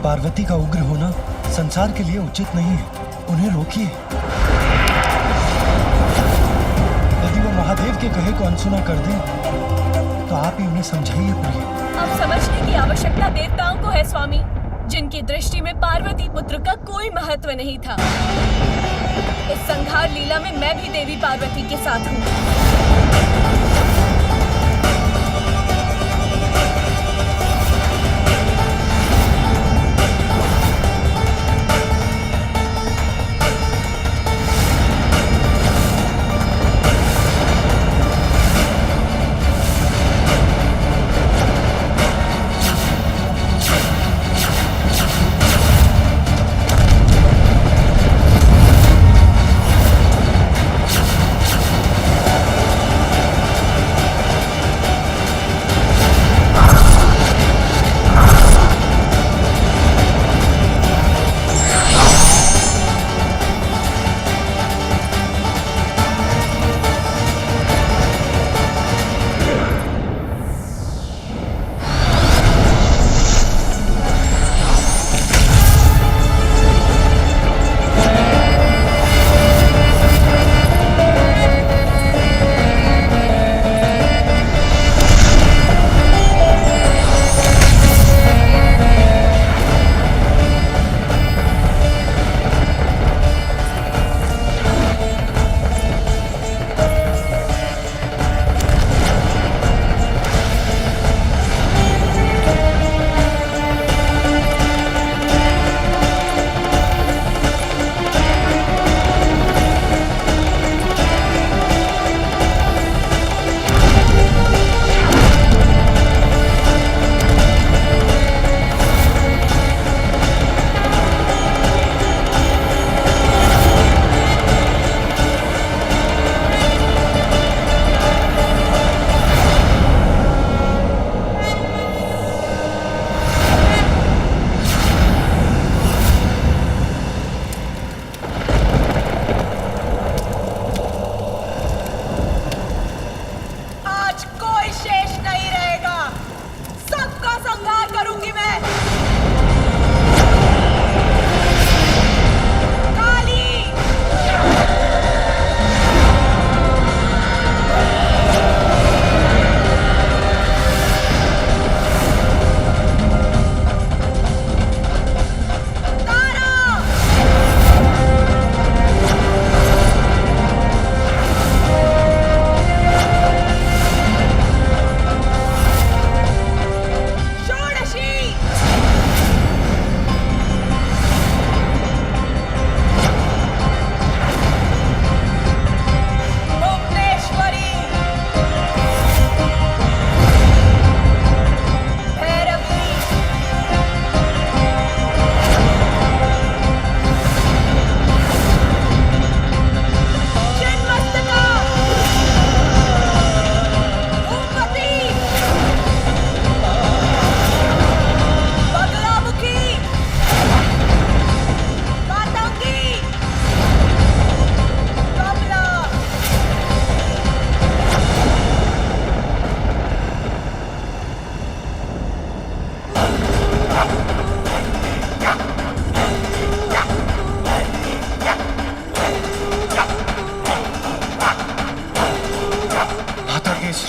पार्वती का उग्र होना संसार के लिए उचित नहीं है। उन्हें रोकिए। यदि वो महादेव के कहे को अनसुना कर दें तो आप ही उन्हें समझाइए प्रिय। अब समझने की आवश्यकता देवताओं को है स्वामी, जिनकी दृष्टि में पार्वती पुत्र का कोई महत्व नहीं था। इस संहार लीला में मैं भी देवी पार्वती के साथ हूँ।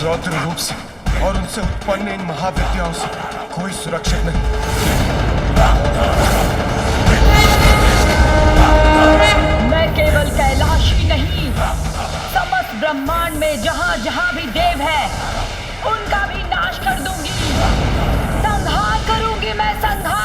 रौद्र रूप से और उनसे उत्पन्न इन महाविद्याओं से कोई सुरक्षित नहीं। मैं केवल कैलाश ही नहीं, समस्त ब्रह्मांड में जहां जहां भी देव है उनका भी नाश कर दूंगी। संहार करूंगी मैं, संहार।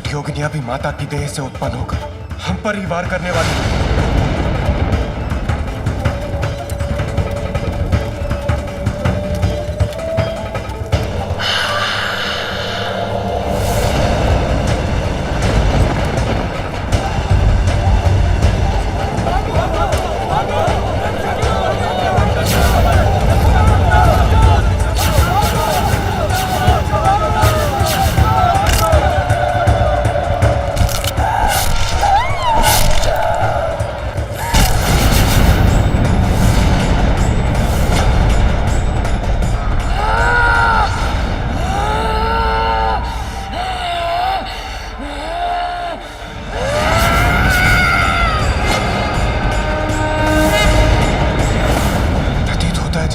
योगिनियां भी माता की देह से उत्पन्न होकर हम पर ही वार करने वाली।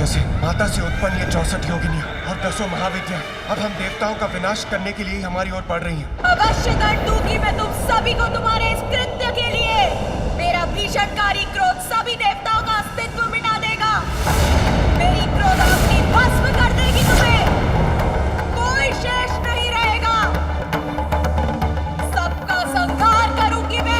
वजह से माता से उत्पन्न ये 64 योगिनियां और 10 महाविद्या अब हम देवताओं का विनाश करने के लिए ही हमारी ओर बढ़ रही हैं। अवश्य दंड दूंगी मैं तुम सभी को तुम्हारे इस कृत्य के लिए। मेरा भीषणकारी क्रोध सभी देवताओं का अस्तित्व मिटा देगा। मेरी क्रोधाग्नि भस्म कर देगी तुम्हें। कोई शेष नहीं रहेगा। सबका संहार करूंगी मैं।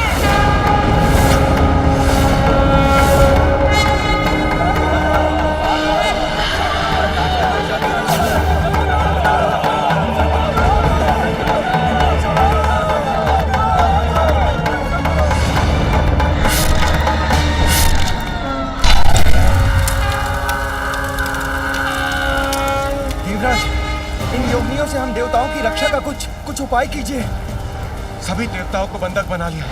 इन योगिनियों से हम देवताओं की रक्षा का कुछ उपाय कीजिए। सभी देवताओं को बंधक बना लिया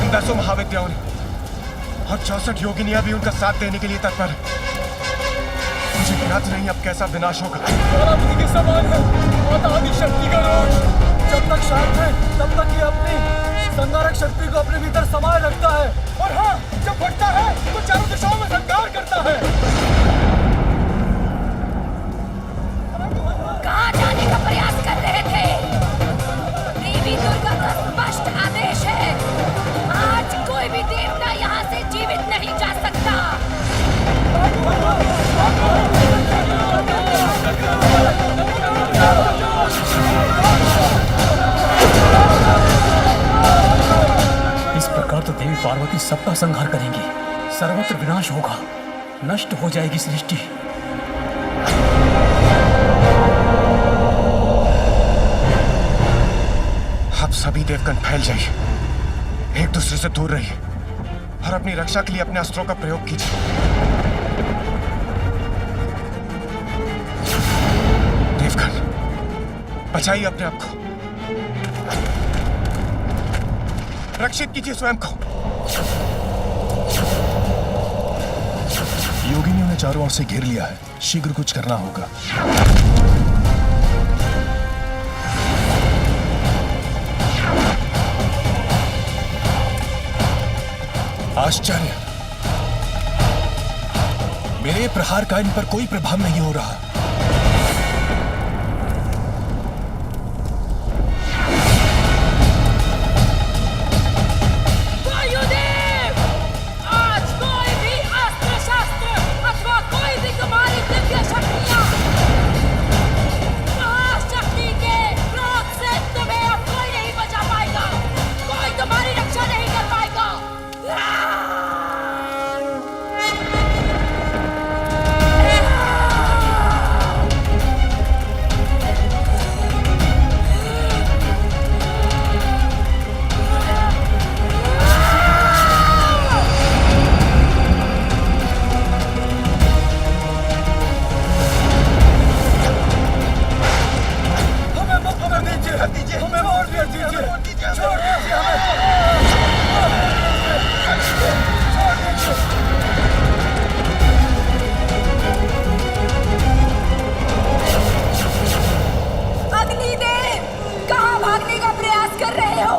इन 10 महाविद्याओं ने और 64 योगिनियां भी उनका साथ देने के लिए तत्पर है। मुझे ज्ञात नहीं अब कैसा विनाश होगा। पार्वती के समान है आदि शक्ति का रोष। जब तक शांत है तब तक ये अपनी संहारक शक्ति को अपने भीतर समाये रखता है और हाँ जब फटता है तो चारों दिशाओं में संहार करता है। कहाँ जाने का प्रयास कर रहे थे? देवी दुर्गा का स्पष्ट आदेश है, आज कोई भी देवता यहाँ से जीवित नहीं जा सकता। इस प्रकार तो देवी पार्वती सबका संहार करेंगी, सर्वत्र विनाश होगा, नष्ट हो जाएगी सृष्टि। अब सभी देवगण फैल जाइए, एक दूसरे से दूर रहिए और अपनी रक्षा के लिए अपने अस्त्रों का प्रयोग कीजिए। देवगण बचाइए अपने आप को, रक्षित कीजिए स्वयं को। योगिनियों ने चारों ओर से घेर लिया है, शीघ्र कुछ करना होगा। आश्चर्य, मेरे प्रहार का इन पर कोई प्रभाव नहीं हो रहा। वायुदेव, आज कोई भी अस्त्र शस्त्र अथवा कोई भी तुम्हारी दिव्य शक्तियां महाशक्ति के क्रोध से तुम्हें अब कोई नहीं बचा पाएगा। कोई तुम्हारी रक्षा नहीं कर पाएगा। हमें और दे दीजिए, छोड़ दीजिए हमें। अग्निदेव, कहाँ भागने का प्रयास कर रहे हो?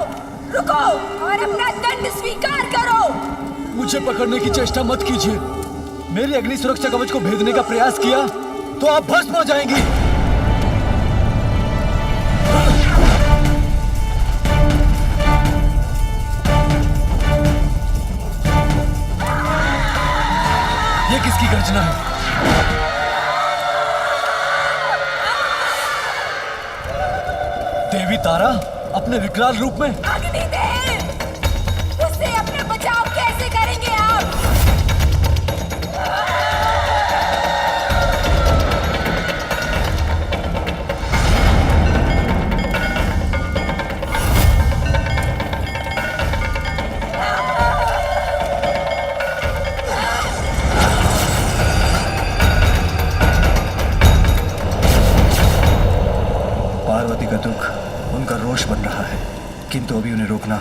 रुको और अपना दंड स्वीकार करो। मुझे पकड़ने की चेष्टा मत कीजिए। मेरी अग्नि सुरक्षा कवच को भेदने का प्रयास किया तो आप भस्म हो जाएंगी। ये किसकी गर्जना है? देवी तारा अपने विकराल रूप में। अग्निदेव, उससे अपना बचाव कैसे करेंगे आप? पार्वती का दुख उनका रोष बन रहा है, किंतु अभी उन्हें रोकना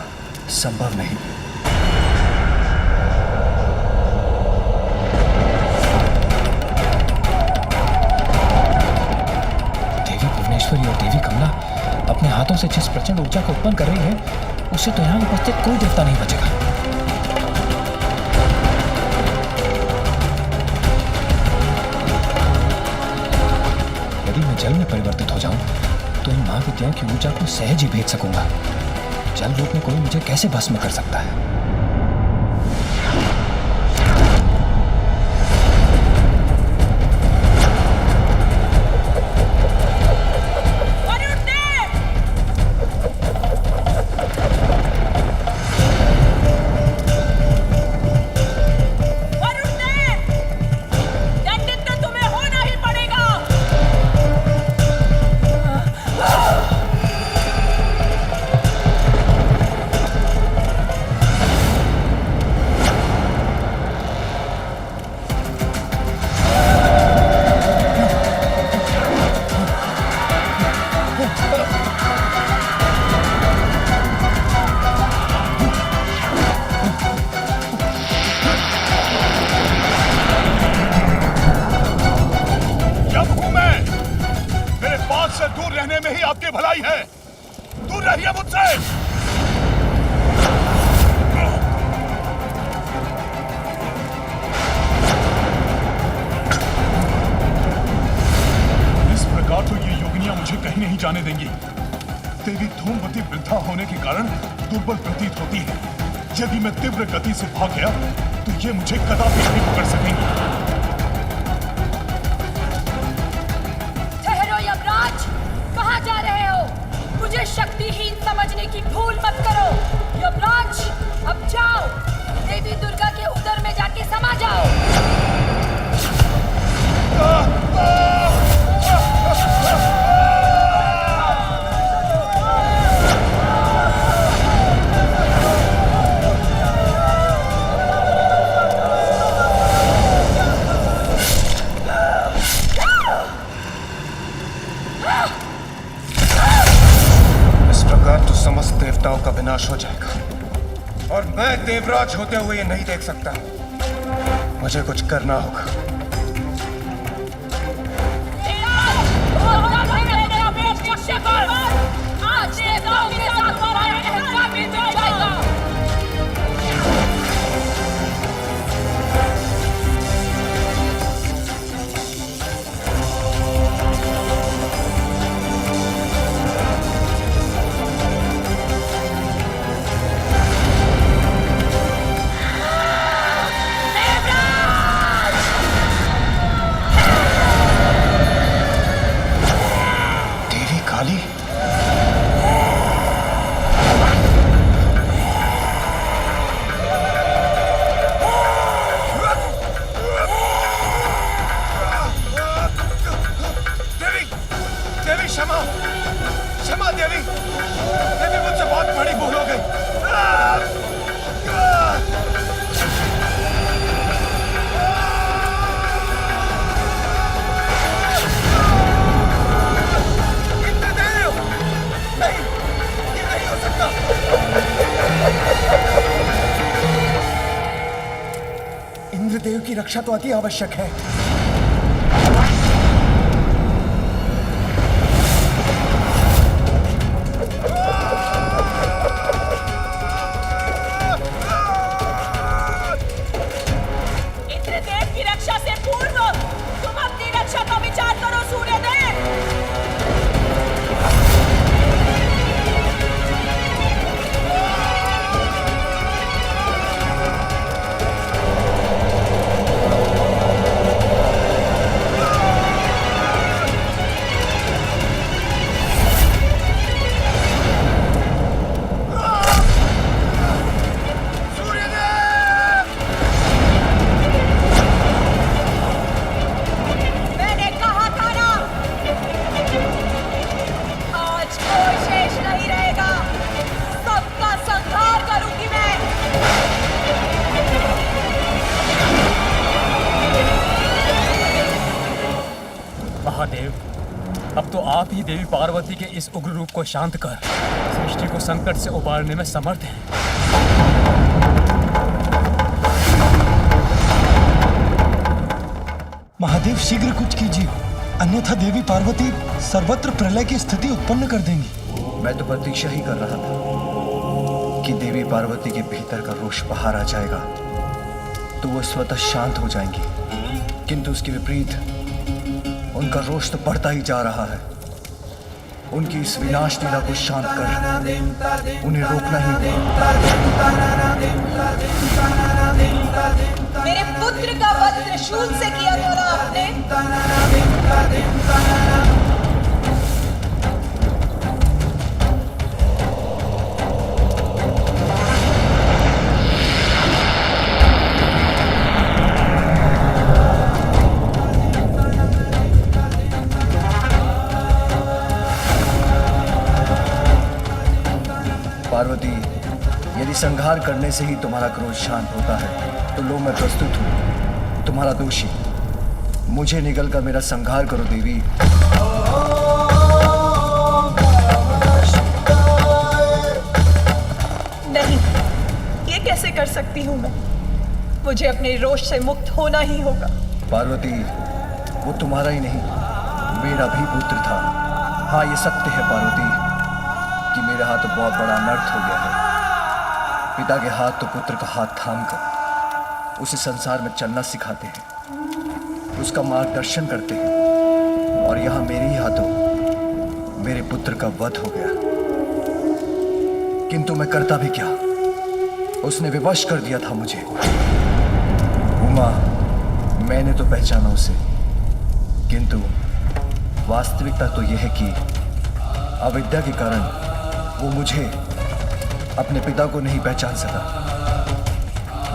संभव नहीं। देवी भुवनेश्वरी और देवी कमला अपने हाथों से जिस प्रचंड ऊर्जा को उत्पन्न कर रही है, उससे तो यहाँ उपस्थित कोई देवता नहीं बचेगा। जल में परिवर्तित हो जाऊं तो इन महाविद्याओं की ऊर्जा को सहज ही भेज सकूंगा। जल रूप में कोई मुझे कैसे भस्म कर सकता है? जाने देंगी। देवी धूमवती वृद्धा होने के कारण दुर्बल प्रतीत होती है। यदि मैं तीव्र गति से भाग गया तो ये मुझे कदापि नहीं पकड़ सकेंगी। ठहरो यमराज, कहाँ जा रहे हो? मुझे शक्तिहीन समझने की भूल मत करो। यमराज, अब जाओ, देवी दुर्गा के उदर में जाके समा जाओ। समस्त देवताओं का विनाश हो जाएगा और मैं देवराज होते हुए ये नहीं देख सकता। मुझे कुछ करना होगा। आज देवताओं के साथ तुम्हारा अहंकार भी मिट जाएगा। क्षमा देवी, देवी मुझसे बहुत बड़ी भूल हो गई। इंद्रदेव, नहीं, ये नहीं हो सकता। इंद्रदेव की रक्षा तो अति आवश्यक है। अब तो आप ही देवी पार्वती के इस उग्र रूप को शांत कर सृष्टि को संकट से उबारने में समर्थ हैं। महादेव शीघ्र कुछ कीजिए, अन्यथा देवी पार्वती सर्वत्र प्रलय की स्थिति उत्पन्न कर देंगी। मैं तो प्रतीक्षा ही कर रहा था कि देवी पार्वती के भीतर का रोष बाहर आ जाएगा तो वो स्वतः शांत हो जाएंगी, किंतु उसके विपरीत उनका रोष तो बढ़ता ही जा रहा है। उनकी इस विनाश लीला को शांत कर उन्हें रोकना ही होगा। मेरे पुत्र का वध त्रिशूल से किया था ना आपने? पार्वती, यदि संहार करने से ही तुम्हारा क्रोध शांत होता है तो लो, मैं प्रस्तुत हूँ तुम्हारा दोषी। मुझे निगल कर मेरा संहार करो देवी। नहीं, ये कैसे कर सकती हूँ मैं? मुझे अपने रोष से मुक्त होना ही होगा। पार्वती, वो तुम्हारा ही नहीं, मेरा भी पुत्र था। हाँ, ये सत्य है पार्वती कि मेरे हाथ तो बहुत बड़ा अनर्थ हो गया है। पिता के हाथ तो पुत्र का हाथ थामकर उसे संसार में चलना सिखाते हैं, उसका मार्गदर्शन करते हैं, और यहाँ मेरे ही हाथों मेरे पुत्र का वध हो गया। किंतु मैं करता भी क्या, उसने विवश कर दिया था मुझे। उमा, मैंने तो पहचाना उसे, किंतु वास्तविकता तो यह है कि अविद्या के कारण वो मुझे, अपने पिता को नहीं पहचान सका,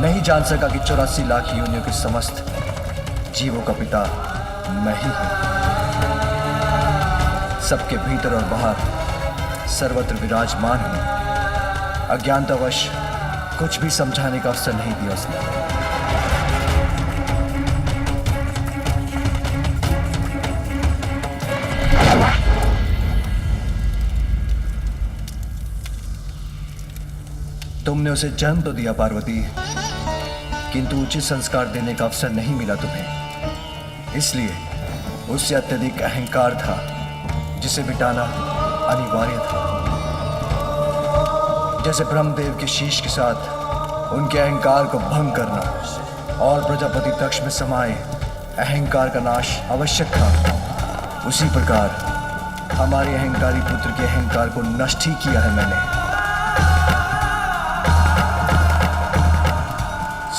नहीं जान सका कि 84 लाख योनियों के समस्त जीवों का पिता मैं ही हूं। सबके भीतर और बाहर सर्वत्र विराजमान हूं। अज्ञानतावश कुछ भी समझाने का अवसर नहीं दिया उसने। तुमने उसे जन्म तो दिया पार्वती, किंतु उचित संस्कार देने का अवसर नहीं मिला तुम्हें। इसलिए उससे अत्यधिक अहंकार था जिसे मिटाना अनिवार्य था। जैसे ब्रह्मदेव के शीश के साथ उनके अहंकार को भंग करना और प्रजापति तक्ष में समाये अहंकार का नाश आवश्यक था, उसी प्रकार हमारे अहंकारी पुत्र के अहंकार को नष्ट ही किया है मैंने।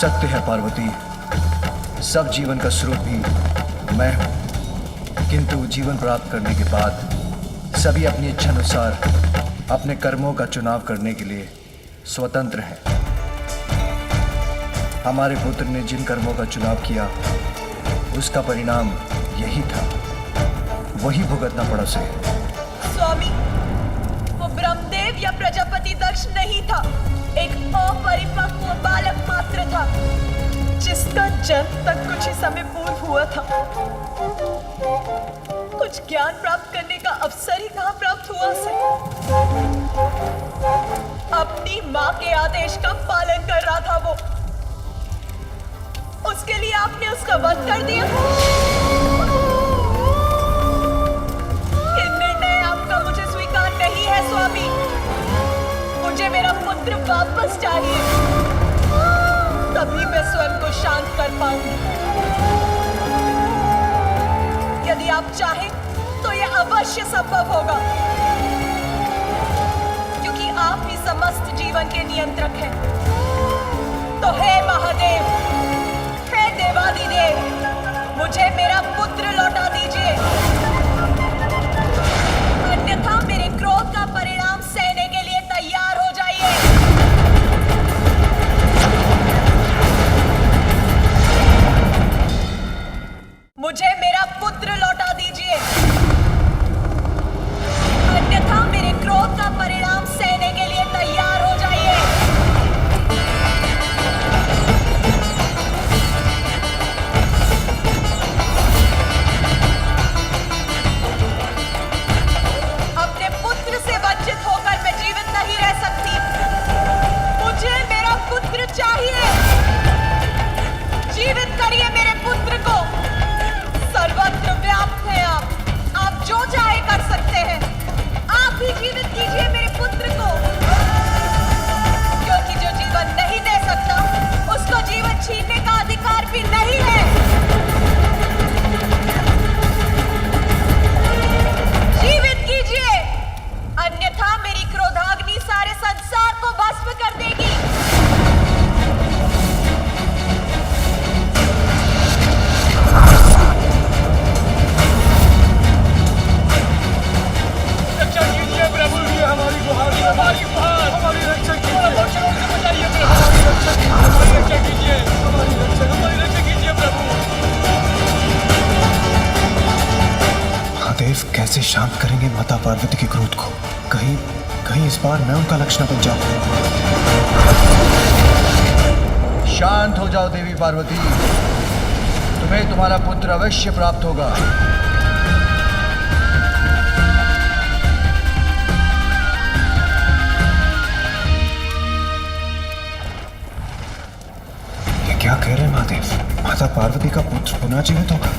सत्य है पार्वती, सब जीवन का स्रोत भी मैं हूं, किंतु जीवन प्राप्त करने के बाद सभी अपनी इच्छानुसार अपने कर्मों का चुनाव करने के लिए स्वतंत्र हैं। हमारे पुत्र ने जिन कर्मों का चुनाव किया उसका परिणाम यही था, वही भुगतना पड़ा उसे। स्वामी, वो ब्रह्मदेव या प्रजापति दक्ष नहीं था, एक अपरिपक्व बालक मात्र था जिसका जन्म तक कुछ ही समय पूर्व हुआ था। कुछ ज्ञान प्राप्त करने का अवसर ही कहां प्राप्त हुआ उसे। अपनी मां के आदेश का पालन कर रहा था वो, उसके लिए आपने उसका वध कर दिया। ये निर्णय आपका मुझे स्वीकार नहीं है स्वामी। मुझे मेरा पुत्र वापस चाहिए, तभी मैं स्वयं को शांत कर पाऊंगी। यदि आप चाहें तो यह अवश्य संभव होगा, क्योंकि आप ही समस्त जीवन के नियंत्रक हैं। तो हे महादेव, हे देवादिदेव, मुझे मेरा पुत्र लौटा दीजिए, अन्यथा मेरे क्रोध का परिणाम सहने के लिए तैयार हो जाइए। मुझे मेरा पुत्र लौटा दीजिए, अन्यथा मेरे क्रोध का परिणाम सहने के लिए तैयार हो जाइए। अपने पुत्र से वंचित होकर मैं जीवित नहीं रह सकती। मुझे मेरा पुत्र चाहिए। जीवित करिए मेरे पुत्र को, सर्वत्र व्याप्त कैसे शांत करेंगे माता पार्वती के क्रोध को? कहीं कहीं इस बार मैं उनका लक्ष्य न बन जाऊं। शांत हो जाओ देवी पार्वती, तुम्हें तुम्हारा पुत्र अवश्य प्राप्त होगा। ये क्या कह रहे हैं महादेव? माता पार्वती का पुत्र पुनः जीवित होगा?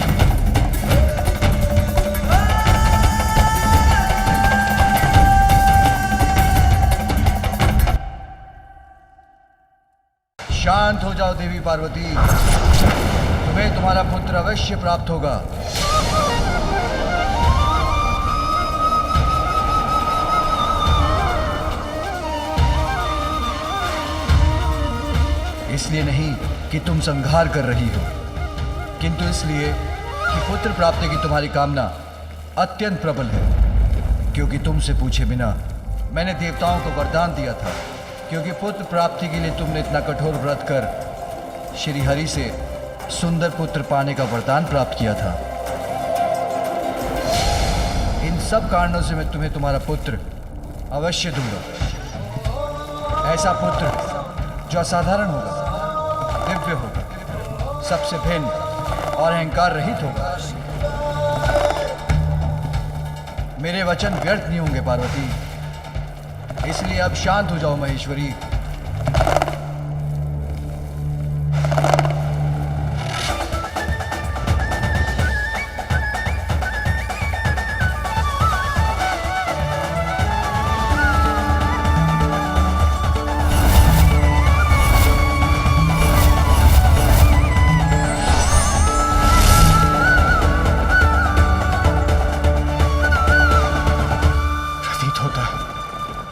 शांत हो जाओ देवी पार्वती, तुम्हें तुम्हारा पुत्र अवश्य प्राप्त होगा। इसलिए नहीं कि तुम संहार कर रही हो, किंतु इसलिए कि पुत्र प्राप्ति की तुम्हारी कामना अत्यंत प्रबल है। क्योंकि तुमसे पूछे बिना मैंने देवताओं को वरदान दिया था, क्योंकि पुत्र प्राप्ति के लिए तुमने इतना कठोर व्रत कर श्री हरि से सुंदर पुत्र पाने का वरदान प्राप्त किया था। इन सब कारणों से मैं तुम्हें तुम्हारा पुत्र अवश्य दूंगा। ऐसा पुत्र जो असाधारण होगा, दिव्य होगा, सबसे भिन्न और अहंकार रहित होगा। मेरे वचन व्यर्थ नहीं होंगे पार्वती, इसलिए अब शांत हो जाओ महेश्वरी।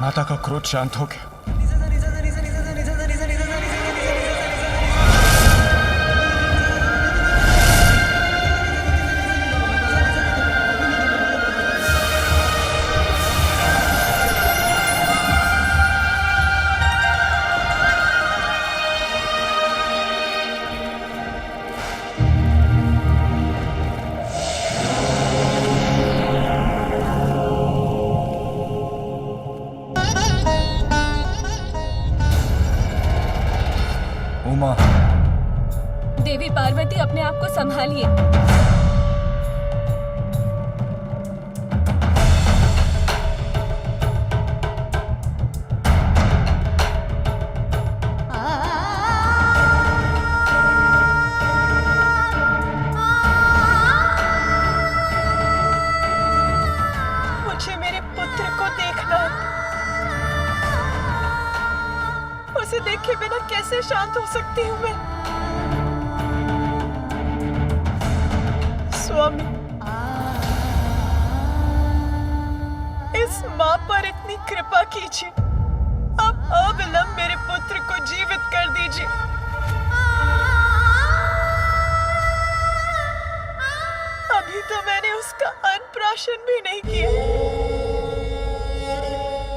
माता का क्रोध शांत हो गया। उमा, देवी पार्वती, अपने आप को संभालिए। मुझे मेरे पुत्र को देखना है। उसे देखे बिना कैसे शांत हो सकती हूँ मैं? स्वामी, इस माँ पर इतनी कृपा कीजिए। अब अविलंब मेरे पुत्र को जीवित कर दीजिए। अभी तो मैंने उसका अन्नप्राशन भी नहीं किया।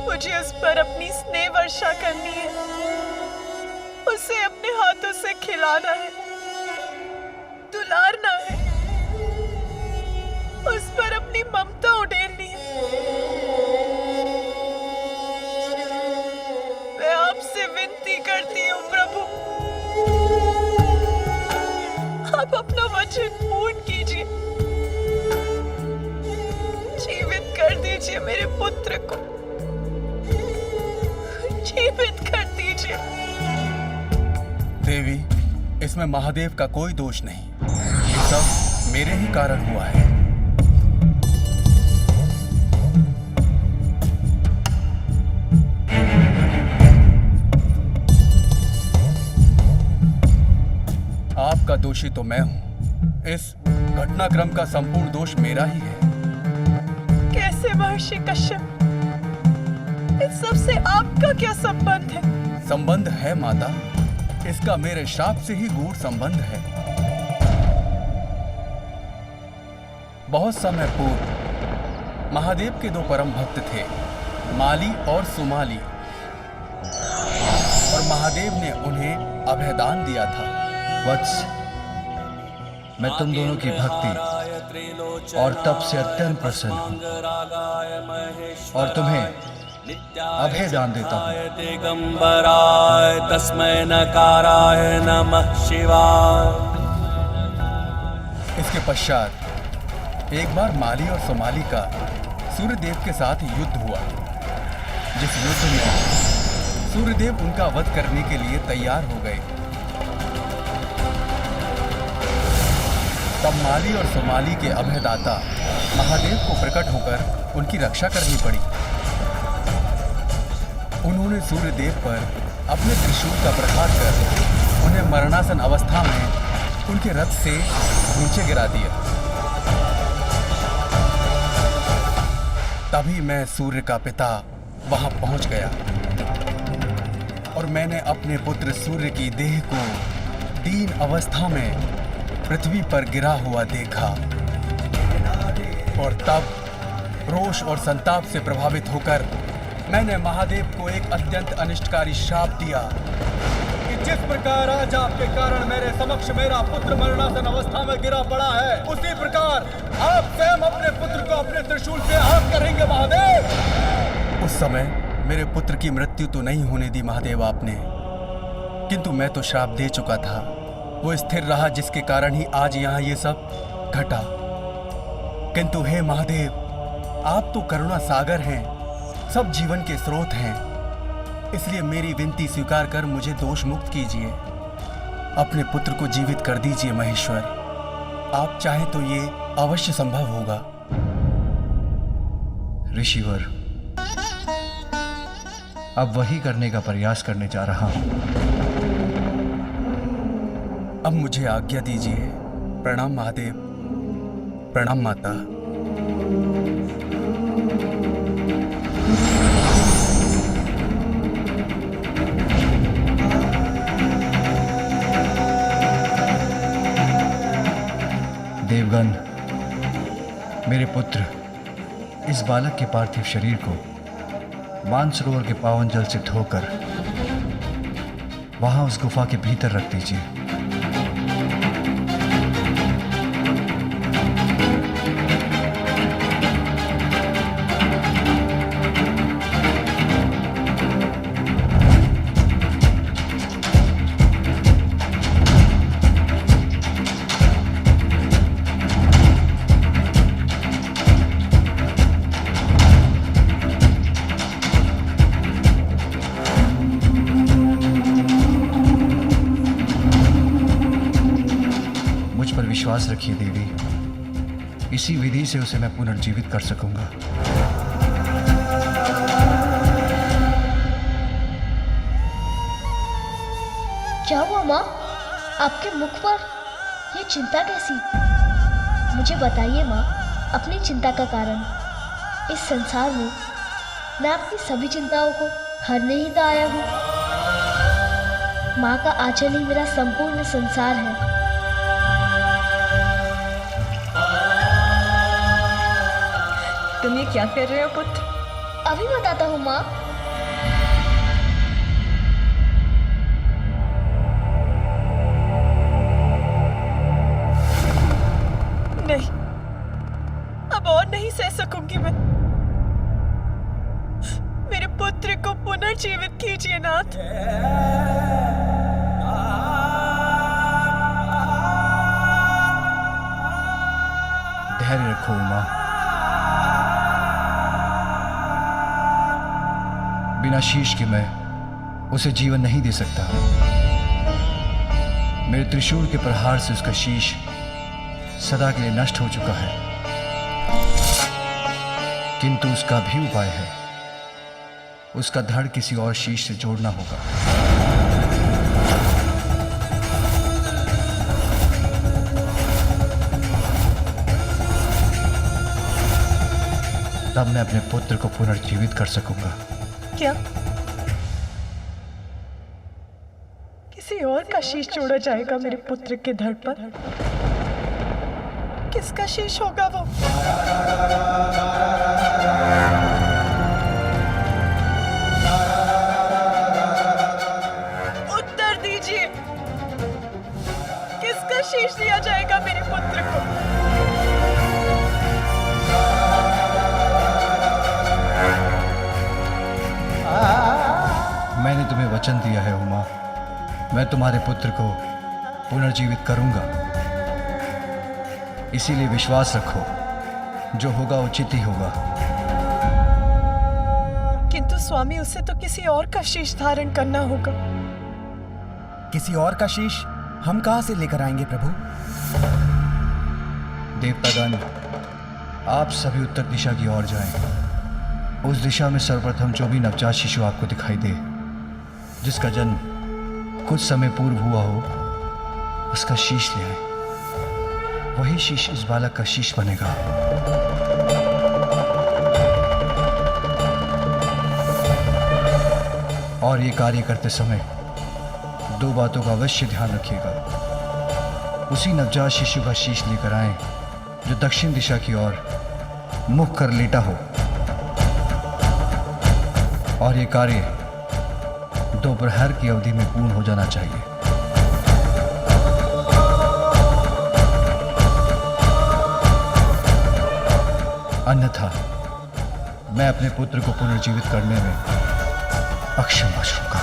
मुझे उस पर अपनी स्नेह वर्षा करनी है, उसे अपने हाथों से खिलाना है, दुलारना है, उस पर अपनी ममता उड़ेलनी है। मैं आपसे विनती करती हूँ प्रभु, आप अपना वचन पूर्ण कीजिए। जीवित कर दीजिए मेरे पुत्र को, जीवित कर दीजिए। देवी, इसमें महादेव का कोई दोष नहीं। ये सब मेरे ही कारण हुआ है। आपका दोषी तो मैं हूं। इस घटनाक्रम का संपूर्ण दोष मेरा ही है। कैसे महर्षि कश्यप? इस सब से आपका क्या संबंध है? संबंध है माता, इसका मेरे श्राप से ही गूढ़ संबंध है। बहुत समय पूर्व महादेव के दो परम भक्त थे, माली और सुमाली, और महादेव ने उन्हें अभयदान दिया था। वत्स, मैं तुम दोनों की भक्ति और तब से अत्यंत प्रसन्न हूँ और तुम्हें अभय दान देता हूँ। दिगंबराय तस्मै नकाराय नमः शिवाय। इसके पश्चात एक बार माली और सोमाली का सूर्यदेव के साथ युद्ध हुआ, जिस युद्ध में सूर्यदेव उनका वध करने के लिए तैयार हो गए। तब माली और सोमाली के अभयदाता महादेव को प्रकट होकर उनकी रक्षा करनी पड़ी। उन्होंने सूर्यदेव पर अपने त्रिशूल का प्रहार कर उन्हें मरणासन अवस्था में उनके रथ से नीचे गिरा दिया। तभी मैं सूर्य का पिता वहां पहुंच गया और मैंने अपने पुत्र सूर्य की देह को दीन अवस्था में पृथ्वी पर गिरा हुआ देखा और तब रोष और संताप से प्रभावित होकर मैंने महादेव को एक अत्यंत अनिष्टकारी श्राप दिया कि जिस प्रकार आज आपके कारण मेरे समक्ष मेरा पुत्र मरणासन अवस्था में गिरा पड़ा है, उसी प्रकार आप स्वयं अपने पुत्र को अपने त्रिशूल से आहत करेंगे महादेव। उस समय मेरे पुत्र की मृत्यु तो नहीं होने दी महादेव आपने, किंतु मैं तो श्राप दे चुका था। वो स्थिर रहा जिसके कारण ही आज यहाँ ये सब घटा। किंतु हे महादेव, आप तो करुणा सागर हैं, सब जीवन के स्रोत हैं, इसलिए मेरी विनती स्वीकार कर मुझे दोष मुक्त कीजिए। अपने पुत्र को जीवित कर दीजिए महेश्वर। आप चाहें तो ये अवश्य संभव होगा। ऋषिवर, अब वही करने का प्रयास करने जा रहा हूं। अब मुझे आज्ञा दीजिए। प्रणाम महादेव, प्रणाम माता। देवगण, मेरे पुत्र इस बालक के पार्थिव शरीर को मानसरोवर के पावन जल से धोकर वहां उस गुफा के भीतर रख दीजिए। विश्वास रखिए देवी, इसी विधि से उसे मैं पुनर्जीवित कर सकूंगा। क्या हुआ माँ? आपके मुख पर ये चिंता कैसी? मुझे बताइए माँ, अपनी चिंता का कारण। इस संसार में मैं अपनी सभी चिंताओं को हरने ही तो आया हूँ। माँ का आंचल ही मेरा संपूर्ण संसार है। तुम ये क्या कर रहे हो पुत्र? अभी बताता हूँ माँ। नहीं, अब और नहीं सह सकूंगी मैं। मेरे पुत्र को पुनर्जीवित कीजिए नाथ। धैर्य रखो उमा। बिना शीश के मैं उसे जीवन नहीं दे सकता। मेरे त्रिशूल के प्रहार से उसका शीश सदा के लिए नष्ट हो चुका है, किंतु उसका भी उपाय है। उसका धड़ किसी और शीश से जोड़ना होगा। तब मैं अपने पुत्र को पुनर्जीवित कर सकूंगा। क्या किसी और का शीश जोड़ा जाएगा मेरे पुत्र के धड़ पर? किसका शीश होगा वो? उत्तर दीजिए, किसका शीश दिया जाएगा मेरे पुत्र को? वचन दिया है उमा, मैं तुम्हारे पुत्र को पुनर्जीवित करूंगा। इसीलिए विश्वास रखो, जो होगा उचित ही होगा। किंतु स्वामी, उसे तो किसी और का शीश धारण करना होगा। किसी और का शीश हम कहां से लेकर आएंगे प्रभु? देवतागण, आप सभी उत्तर दिशा की ओर जाएं। उस दिशा में सर्वप्रथम जो भी नवजात शिशु आपको दिखाई दे, जिसका जन्म कुछ समय पूर्व हुआ हो, उसका शीश ले आए। वही शीश इस बालक का शीश बनेगा। और ये कार्य करते समय 2 बातों का अवश्य ध्यान रखिएगा। उसी नवजात शिशु का शीश लेकर आएं जो दक्षिण दिशा की ओर मुख कर लेटा हो, और ये कार्य दोपहर की अवधि में पूर्ण हो जाना चाहिए। अन्यथा मैं अपने पुत्र को पुनर्जीवित करने में अक्षम बचूंगा।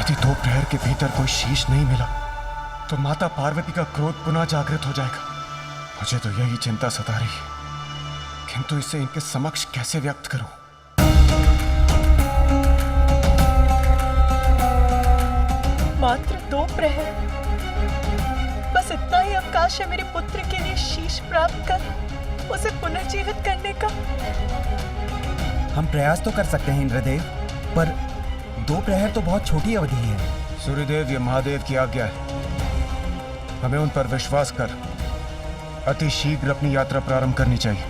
यदि दोपहर के भीतर कोई शीश नहीं मिला तो माता पार्वती का क्रोध पुनः जागृत हो जाएगा। मुझे तो यही चिंता सता रही है, किंतु इसे इनके समक्ष कैसे व्यक्त करूं? मात्र 2 प्रहर, बस इतना ही अवकाश है मेरे पुत्र के लिए शीश प्राप्त कर उसे पुनर्जीवित करने का। हम प्रयास तो कर सकते हैं इंद्रदेव, पर 2 प्रहर तो बहुत छोटी अवधि है। सूर्यदेव, ये महादेव की आज्ञा है। हमें उन पर विश्वास कर अति शीघ्र अपनी यात्रा प्रारंभ करनी चाहिए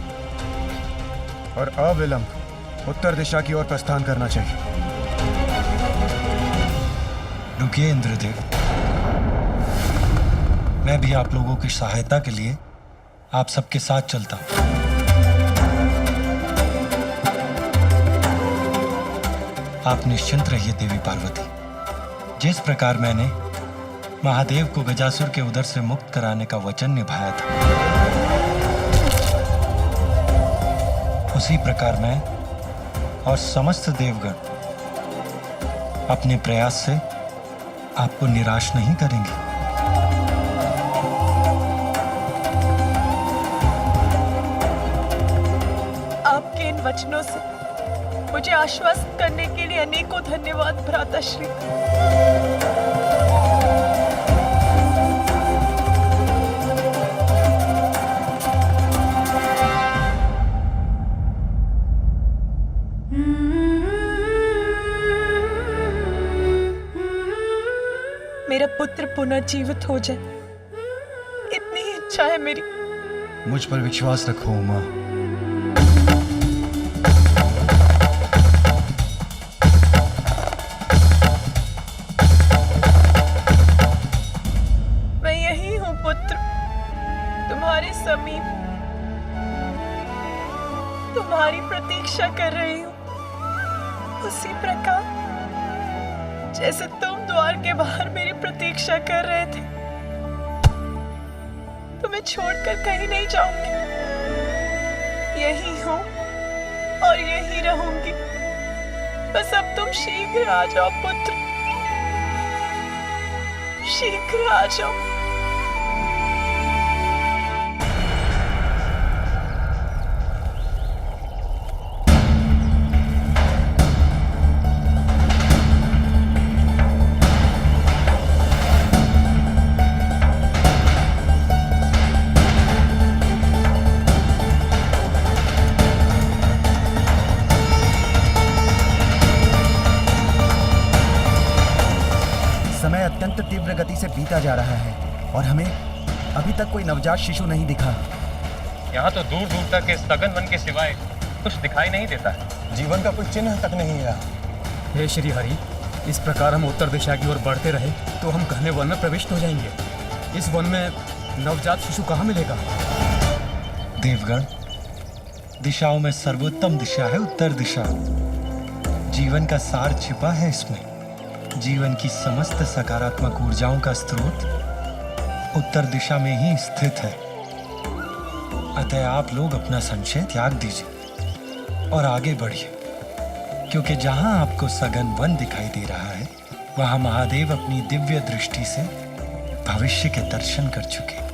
और अविलंब उत्तर दिशा की ओर प्रस्थान करना चाहिए। रुकिए इंद्रदेव, मैं भी आप लोगों की सहायता के लिए आप सबके साथ चलता हूं। आप निश्चिंत रहिए देवी पार्वती। जिस प्रकार मैंने महादेव को गजासुर के उदर से मुक्त कराने का वचन निभाया था, उसी प्रकार मैं और समस्त देवगण अपने प्रयास से आपको निराश नहीं करेंगे। आपके इन वचनों से मुझे आश्वस्त करने के लिए अनेकों धन्यवाद भ्राताश्री। मेरा पुत्र पुनर्जीवित हो जाए, इतनी ही इच्छा है मेरी। मुझ पर विश्वास रखो उमा। मैं यही हूँ पुत्र, तुम्हारे समीप, तुम्हारी प्रतीक्षा कर रही हूँ। उसी प्रकार जैसे तुम द्वार के बाहर मेरी प्रतीक्षा कर रहे थे। तुम्हें छोड़कर कहीं नहीं जाऊंगी, यही हूँ और यही रहूंगी। बस अब तुम शीघ्र आ जाओ पुत्र, शीघ्र आ जाओ। समय अत्यंत तीव्र गति से बीता जा रहा है और हमें अभी तक कोई नवजात शिशु नहीं दिखा। यहाँ तो दूर दूर तक इस सघन वन के सिवाय कुछ दिखाई नहीं देता है। जीवन का कोई चिन्ह तक नहीं है। हे श्री हरि, इस प्रकार हम उत्तर दिशा की ओर बढ़ते रहे तो हम घने वन में प्रविष्ट हो जाएंगे। इस वन में नवजात शिशु कहाँ मिलेगा? देवगण, दिशाओं में सर्वोत्तम दिशा है उत्तर दिशा। जीवन का सार छिपा है इसमें। जीवन की समस्त सकारात्मक ऊर्जाओं का स्रोत उत्तर दिशा में ही स्थित है। अतः आप लोग अपना संशय त्याग दीजिए और आगे बढ़िए, क्योंकि जहां आपको सघन वन दिखाई दे रहा है वहां महादेव अपनी दिव्य दृष्टि से भविष्य के दर्शन कर चुके।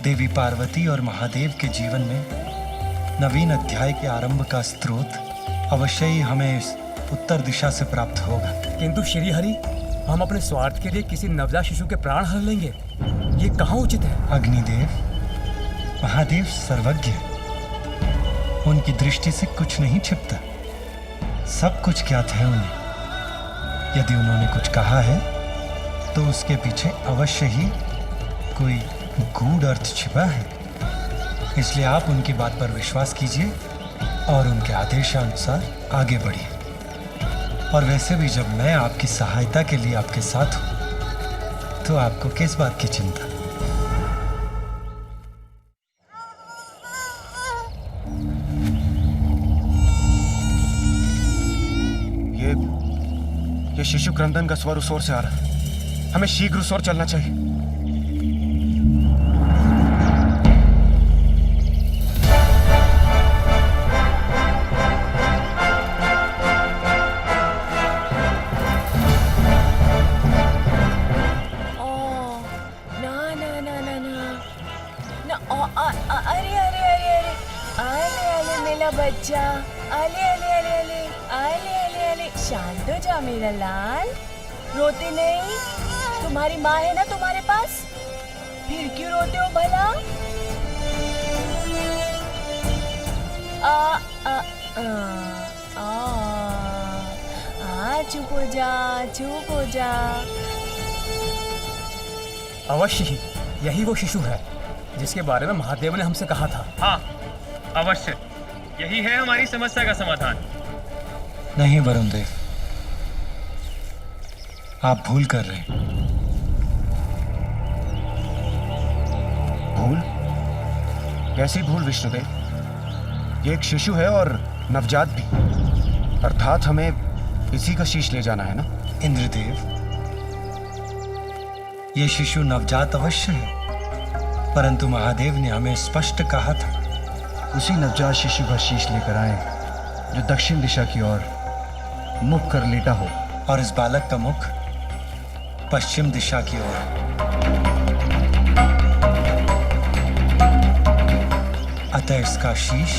देवी पार्वती और महादेव के जीवन में नवीन अध्याय के आरंभ का स्रोत अवश्य ही हमें इस उत्तर दिशा से प्राप्त होगा। किंतु श्री हरि, हम अपने स्वार्थ के लिए किसी नवजात शिशु के प्राण हर लेंगे, ये कहाँ उचित है? अग्निदेव, महादेव सर्वज्ञ है, उनकी दृष्टि से कुछ नहीं छिपता, सब कुछ ज्ञात है उन्हें। यदि उन्होंने कुछ कहा है तो उसके पीछे अवश्य ही कोई गूढ़ अर्थ छिपा है। इसलिए आप उनकी बात पर विश्वास कीजिए और उनके आदेशानुसार आगे बढ़िए। और वैसे भी जब मैं आपकी सहायता के लिए आपके साथ हूं तो आपको किस बात की चिंता? ये शिशु क्रंदन का स्वर उस ओर से आ रहा है, हमें शीघ्र उस ओर चलना चाहिए। बच्चा, अले अले अले अले अले अले अले, शांत हो जा मेरा लाल, रोते नहीं। तुम्हारी माँ है ना तुम्हारे पास, फिर क्यों रोते हो भला? चुप हो जा, चुप हो जा। अवश्य ही यही वो शिशु है जिसके बारे में महादेव ने हमसे कहा था। हाँ, अवश्य यही है हमारी समस्या का समाधान। नहीं वरुण देव, आप भूल कर रहे हैं। भूल? कैसी भूल विष्णुदेव? ये एक शिशु है और नवजात भी, अर्थात हमें इसी का शीश ले जाना है ना? इंद्रदेव, ये शिशु नवजात अवश्य है, परंतु महादेव ने हमें स्पष्ट कहा था उसी नवजात शिशु का शीश लेकर आए जो दक्षिण दिशा की ओर मुख कर लेटा हो, और इस बालक का मुख पश्चिम दिशा की ओर है। अतः इसका शीश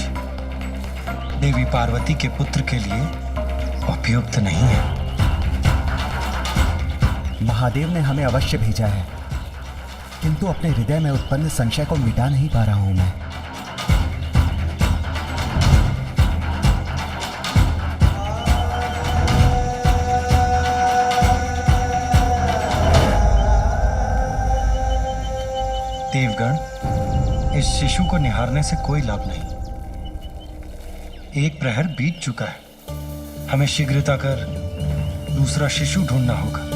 देवी पार्वती के पुत्र के लिए उपयुक्त नहीं है। महादेव ने हमें अवश्य भेजा है, किंतु अपने हृदय में उत्पन्न संशय को मिटा नहीं पा रहा हूं मैं। देवगण, इस शिशु को निहारने से कोई लाभ नहीं। एक प्रहर बीत चुका है, हमें शीघ्रता कर दूसरा शिशु ढूंढना होगा।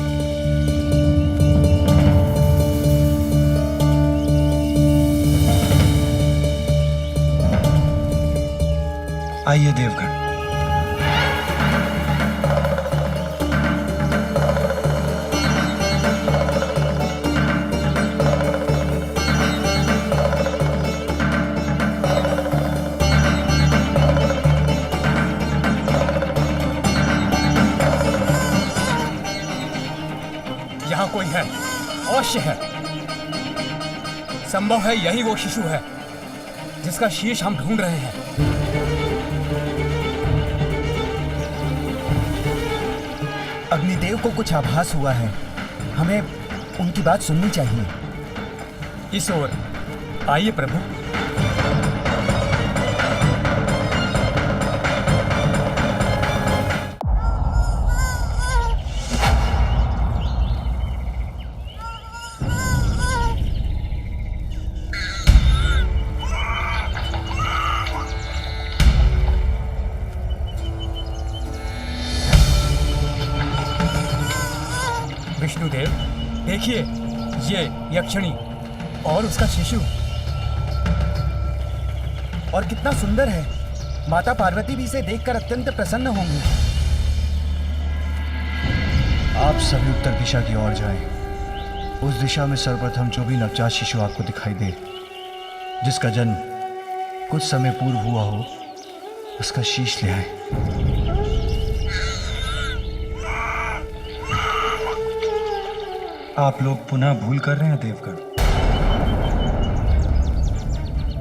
आइए देवगण। यहाँ कोई है, अवश्य है। संभव है यही वो शिशु है जिसका शीश हम ढूंढ रहे हैं। अग्निदेव को कुछ आभास हुआ है, हमें उनकी बात सुननी चाहिए। इस ओर आइए प्रभु। विष्णुदेव, देखिए ये यक्षिणी और उसका शिशु, और कितना सुंदर है। माता पार्वती भी इसे देखकर अत्यंत प्रसन्न होंगी। आप सभी उत्तर दिशा की ओर जाएं। उस दिशा में सर्वप्रथम जो भी नवजात शिशु आपको दिखाई दे, जिसका जन्म कुछ समय पूर्व हुआ हो उसका शीश ले आए। आप लोग पुनः भूल कर रहे हैं देवगण।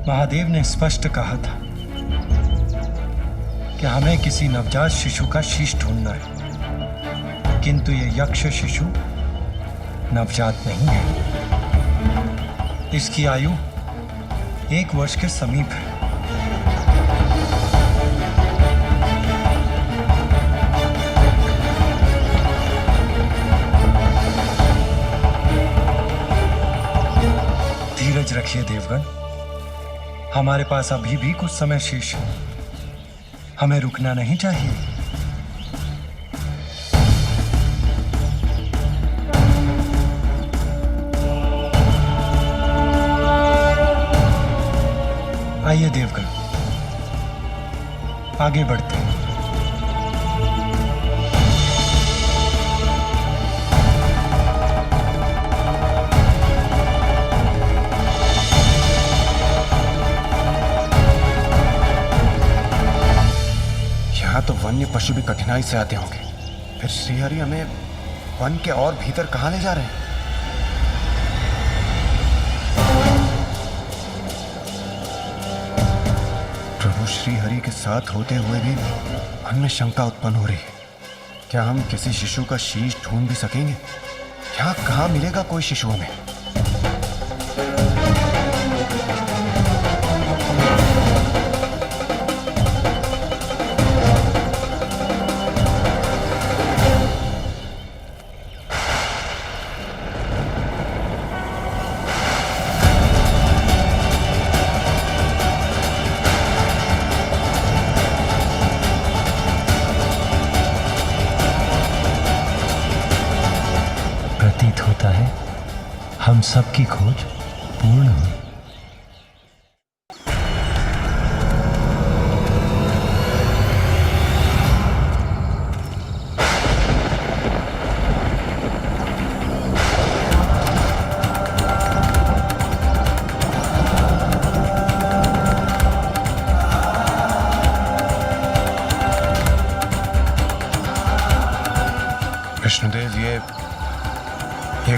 महादेव ने स्पष्ट कहा था कि हमें किसी नवजात शिशु का शीश ढूंढना है, किंतु ये यक्ष शिशु नवजात नहीं है। इसकी आयु 1 वर्ष के समीप है। धीरज रखिए देवगण, हमारे पास अभी भी कुछ समय शेष है। हमें रुकना नहीं चाहिए। आइए देवगण, आगे बढ़ते हैं। यहाँ तो वन्य पशु भी कठिनाई से आते होंगे, फिर श्रीहरि हमें वन के और भीतर कहाँ ले जा रहे हैं? प्रभु श्रीहरि के साथ होते हुए भी मन में शंका उत्पन्न हो रही है। क्या हम किसी शिशु का शीश ढूंढ भी सकेंगे? यहाँ कहाँ मिलेगा कोई शिशु हमें? प्रतीत होता है हम सबकी खोज पूर्ण हुई। विष्णुदेव, ये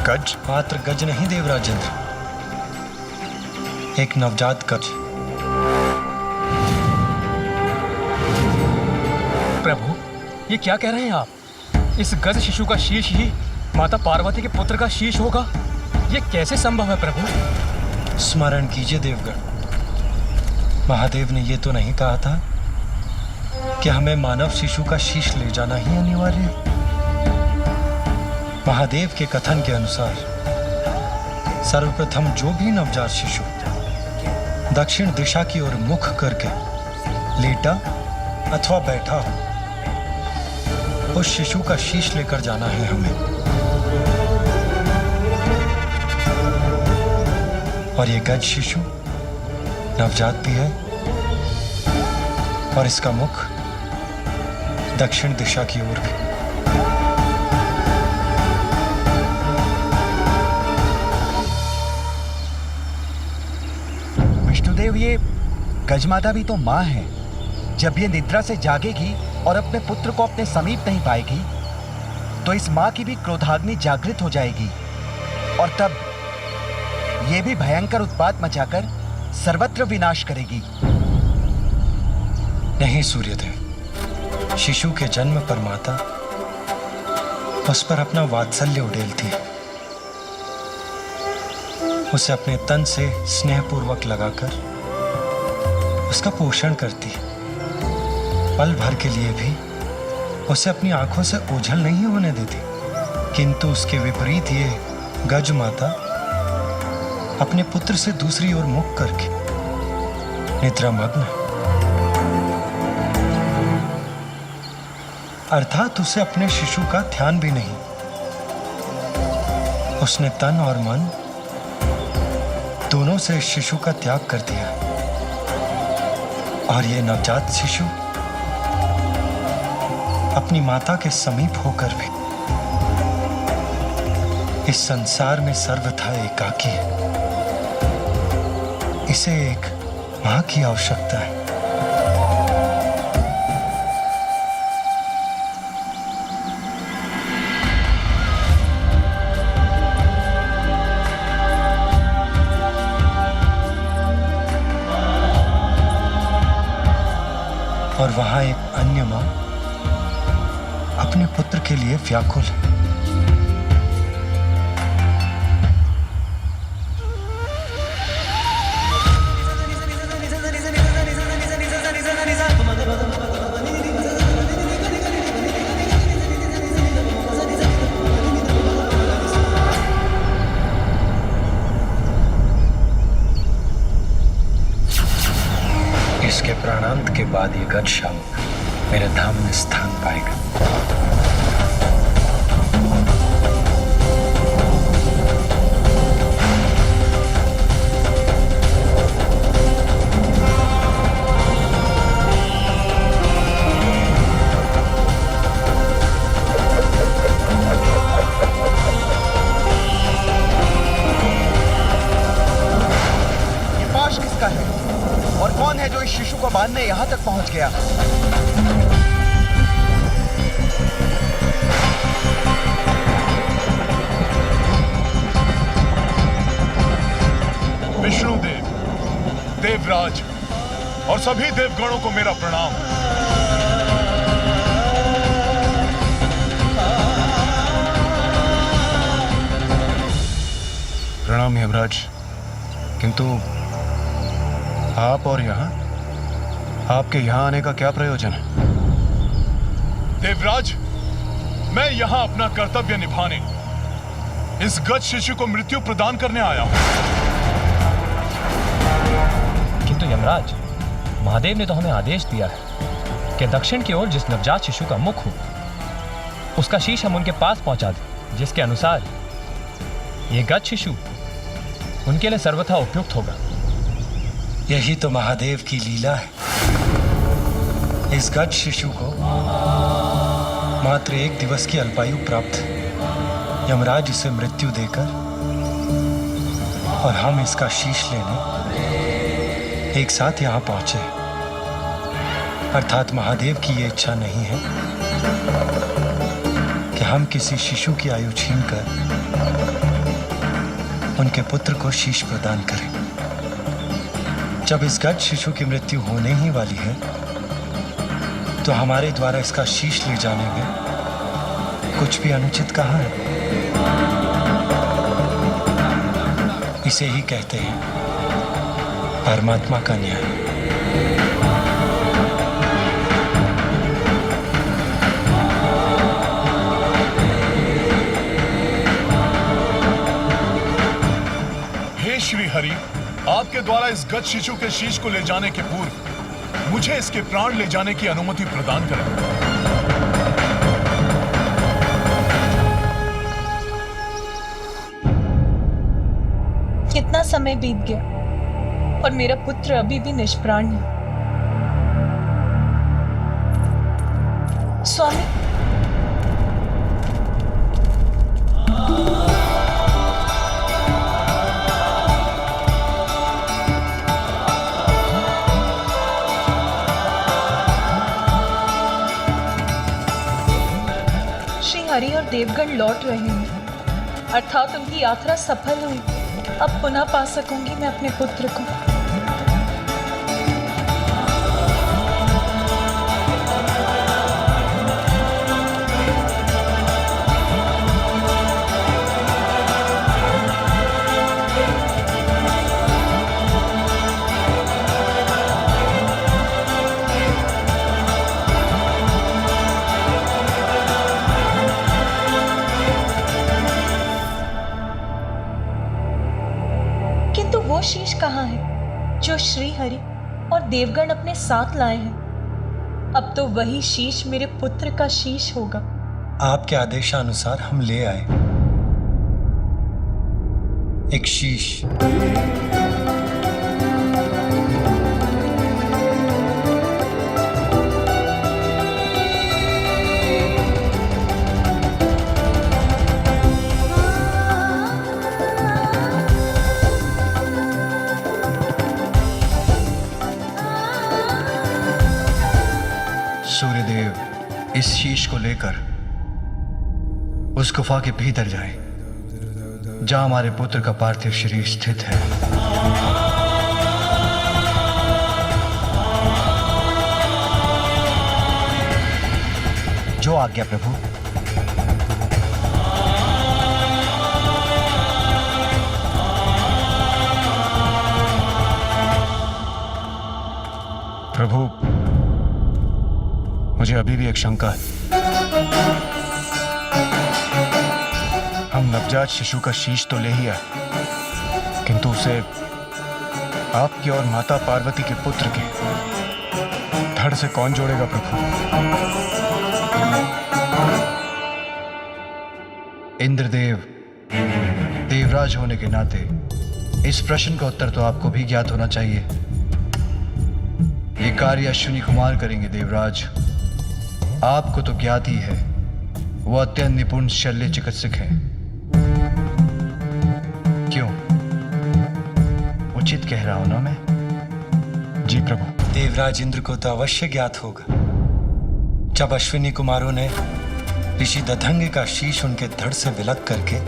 गज? मात्र गज नहीं देवराजेंद्र, एक नवजात गज। प्रभु, ये क्या कह रहे हैं आप? इस गज शिशु का शीश ही माता पार्वती के पुत्र का शीश होगा? ये कैसे संभव है प्रभु? स्मरण कीजिए देवगण, महादेव ने ये तो नहीं कहा था कि हमें मानव शिशु का शीश ले जाना ही अनिवार्य है। महादेव के कथन के अनुसार सर्वप्रथम जो भी नवजात शिशु दक्षिण दिशा की ओर मुख करके लेटा अथवा बैठा हो, उस शिशु का शीश लेकर जाना है हमें। और ये गज शिशु नवजात भी है और इसका मुख दक्षिण दिशा की ओर भी। विष्णुदेव, ये गजमाता भी तो माँ है। जब ये निद्रा से जागेगी और अपने पुत्र को अपने समीप नहीं पाएगी तो इस माँ की भी क्रोधाग्नि जागृत हो जाएगी और तब ये भी भयंकर उत्पात मचाकर सर्वत्र विनाश करेगी। नहीं सूर्यदेव, शिशु के जन्म पर माता उस पर अपना वात्सल्य उड़ेलती है, उसे अपने तन से स्नेहपूर्वक लगाकर उसका पोषण करती है। पल भर के लिए भी उसे अपनी आंखों से ओझल नहीं होने देती। किंतु उसके विपरीत ये गज माता अपने पुत्र से दूसरी ओर मुख करके निद्रामग्न, अर्थात उसे अपने शिशु का ध्यान भी नहीं। उसने तन और मन दोनों से शिशु का त्याग कर दिया और ये नवजात शिशु अपनी माता के समीप होकर भी इस संसार में सर्वथा एकाकी है। इसे एक मां की आवश्यकता है। और वहां एक अन्य मां अपने पुत्र के लिए व्याकुल है। इसके प्राणांत के बाद ये गज शावक मेरे धाम में स्थान पाएगा। ये पाश किसका है और कौन है जो इस शिशु को बांधने यहां तक पहुंच गया? विष्णुदेव, देवराज और सभी देवगणों को मेरा प्रणाम। प्रणाम यमराज। किंतु आप और यहाँ, आपके यहाँ आने का क्या प्रयोजन है? देवराज, मैं यहां अपना कर्तव्य निभाने, इस गज शिशु को मृत्यु प्रदान करने आया हूं। किंतु यमराज, महादेव ने तो हमें आदेश दिया है कि दक्षिण की ओर जिस नवजात शिशु का मुख हो, उसका शीश हम उनके पास पहुंचा दें, जिसके अनुसार ये गज शिशु उनके लिए सर्वथा उपयुक्त होगा। यही तो महादेव की लीला है। इस गज शिशु को मात्र 1 दिवस की अल्पायु प्राप्त है। यमराज इसे मृत्यु देकर और हम इसका शीश लेने एक साथ यहाँ पहुंचे। अर्थात महादेव की ये इच्छा नहीं है कि हम किसी शिशु की आयु छीनकर उनके पुत्र को शीश प्रदान करें। जब इस गज शिशु की मृत्यु होने ही वाली है, तो हमारे द्वारा इसका शीश ले जाने में कुछ भी अनुचित कहाँ है? इसे ही कहते हैं परमात्मा का न्याय। हे श्री हरि, आपके द्वारा इस गज शिशु के शीश को ले जाने के पूर्व मुझे इसके प्राण ले जाने की अनुमति प्रदान करें। कितना समय बीत गया और मेरा पुत्र अभी भी निष्प्राण है। स्वामी, श्री हरि और देवगण लौट रहे हैं, अर्थात उनकी यात्रा सफल हुई। अब पुनः पा सकूंगी मैं अपने पुत्र को। शीश कहाँ है जो श्री हरि और देवगण अपने साथ लाए हैं? अब तो वही शीश मेरे पुत्र का शीश होगा। आपके आदेशानुसार हम ले आए एक शीश। को लेकर उस गुफा के भीतर जाएं, जहां हमारे पुत्र का पार्थिव शरीर स्थित है। जो आज्ञा प्रभु। प्रभु, मुझे अभी भी एक शंका है। हम नवजात शिशु का शीश तो ले ही आए, किंतु उसे आपके और माता पार्वती के पुत्र के धड़ से कौन जोड़ेगा प्रभु? इंद्रदेव, देवराज होने के नाते इस प्रश्न का उत्तर तो आपको भी ज्ञात होना चाहिए। ये कार्य अश्विनी कुमार करेंगे देवराज। आपको तो ज्ञात ही है, वो अत्यंत निपुण शल्य चिकित्सक हैं। क्यों, उचित कह रहा हूं ना मैं? जी प्रभु। देवराज इंद्र को तो अवश्य ज्ञात होगा, जब अश्विनी कुमारों ने ऋषि दधंग का शीश उनके धड़ से विलग करके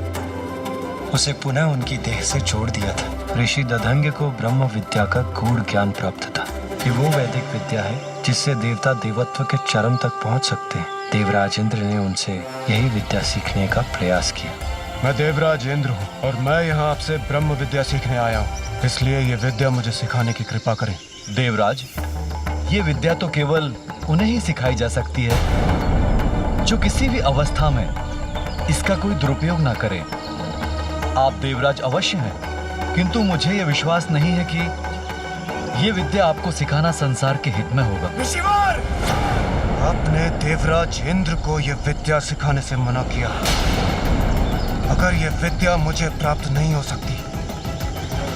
उसे पुनः उनकी देह से जोड़ दिया था। ऋषि दधंग को ब्रह्म विद्या का गूढ़ ज्ञान प्राप्त था कि वो वैदिक विद्या है जिससे देवता देवत्व के चरम तक पहुंच सकते हैं। देवराज इंद्र ने उनसे यही विद्या सीखने का प्रयास किया। मैं देवराज इंद्र हूँ और मैं यहाँ आपसे ब्रह्म विद्या सीखने आया हूँ, इसलिए ये विद्या मुझे सिखाने की कृपा करें। देवराज, ये विद्या तो केवल उन्हें ही सिखाई जा सकती है जो किसी भी अवस्था में इसका कोई दुरुपयोग ना करें। आप देवराज अवश्य हैं, किंतु मुझे यह विश्वास नहीं है कि यह विद्या आपको सिखाना संसार के हित में होगा। ऋषिवर! आपने देवराज इंद्र को यह विद्या सिखाने से मना किया। अगर यह विद्या मुझे प्राप्त नहीं हो सकती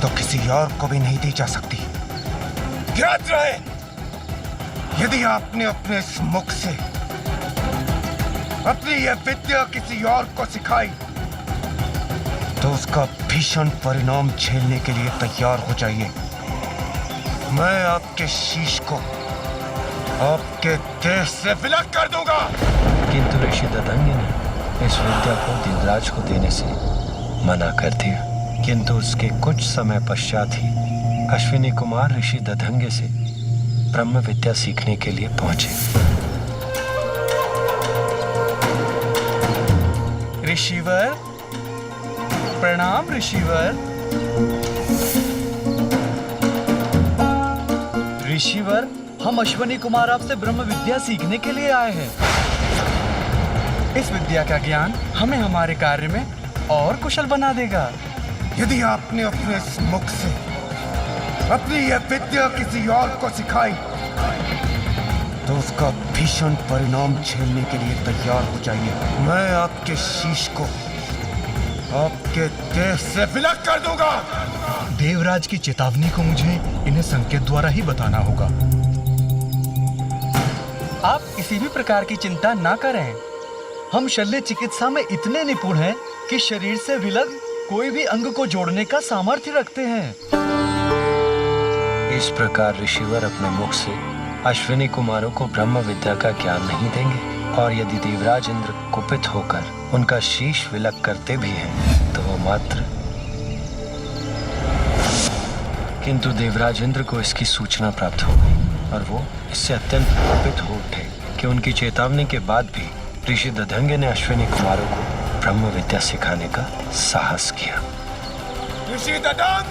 तो किसी और को भी नहीं दी जा सकती। ज्ञात रहे, यदि आपने अपने इस मुख से अपनी यह विद्या किसी और को सिखाई तो उसका भीषण परिणाम झेलने के लिए तैयार हो जाइए। मैं आपके शीश को आपके देह से विलग कर दूंगा। किंतु ऋषि दधंग ने इस विद्या को देवराज को देने से मना कर दिया। किंतु उसके कुछ समय पश्चात ही अश्विनी कुमार ऋषि दधंग से ब्रह्म विद्या सीखने के लिए पहुंचे। ऋषिवर, प्रणाम ऋषिवर। ऋषिवर, हम अश्विनी कुमार आपसे ब्रह्म विद्या सीखने के लिए आए हैं। इस विद्या का ज्ञान हमें हमारे कार्य में और कुशल बना देगा। यदि आपने अपने इस मुख से अपनी यह विद्या किसी और को सिखाई तो उसका भीषण परिणाम झेलने के लिए तैयार हो जाइए। मैं आपके शीश को आपके देह से विलग कर दूंगा। देवराज की चेतावनी को मुझे इन्हें संकेत द्वारा ही बताना होगा। आप किसी भी प्रकार की चिंता ना करें। हम शल्य चिकित्सा में इतने निपुण हैं कि शरीर से विलग कोई भी अंग को जोड़ने का सामर्थ्य रखते हैं। इस प्रकार ऋषिवर अपने मुख से अश्विनी कुमारों को ब्रह्म विद्या का ज्ञान नहीं देंगे, और यदि देवराज इंद्र कुपित होकर उनका शीश विलग करते भी हैं तो वो मात्र। किंतु देवराज इंद्र को इसकी सूचना प्राप्त हो गई और वो इससे अत्यंत कुपित हो उठे कि उनकी चेतावनी के बाद भी ऋषि दधंग ने अश्विनी कुमारों को ब्रह्म विद्या सिखाने का साहस किया। ऋषि दधंग!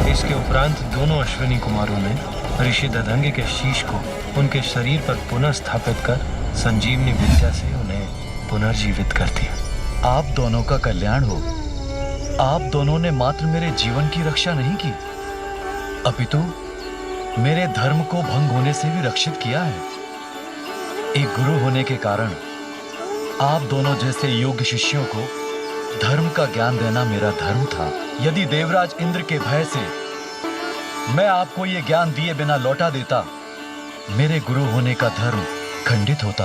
इसके उपरांत दोनों अश्विनी कुमारों ने ऋषि दधंग के शीश को उनके शरीर पर पुनः स्थापित कर संजीवनी विद्या से उन्हें पुनर्जीवित कर दिया। आप दोनों का कल्याण हो। आप दोनों ने मात्र मेरे जीवन की रक्षा नहीं की, अपितु मेरे धर्म को भंग होने से भी रक्षित किया है। एक गुरु होने के कारण आप दोनों जैसे योग्य शिष्यों को धर्म का ज्ञान देना मेरा धर्म था। यदि देवराज इंद्र के भय से मैं आपको ये ज्ञान दिए बिना लौटा देता, मेरे गुरु होने का धर्म खंडित होता।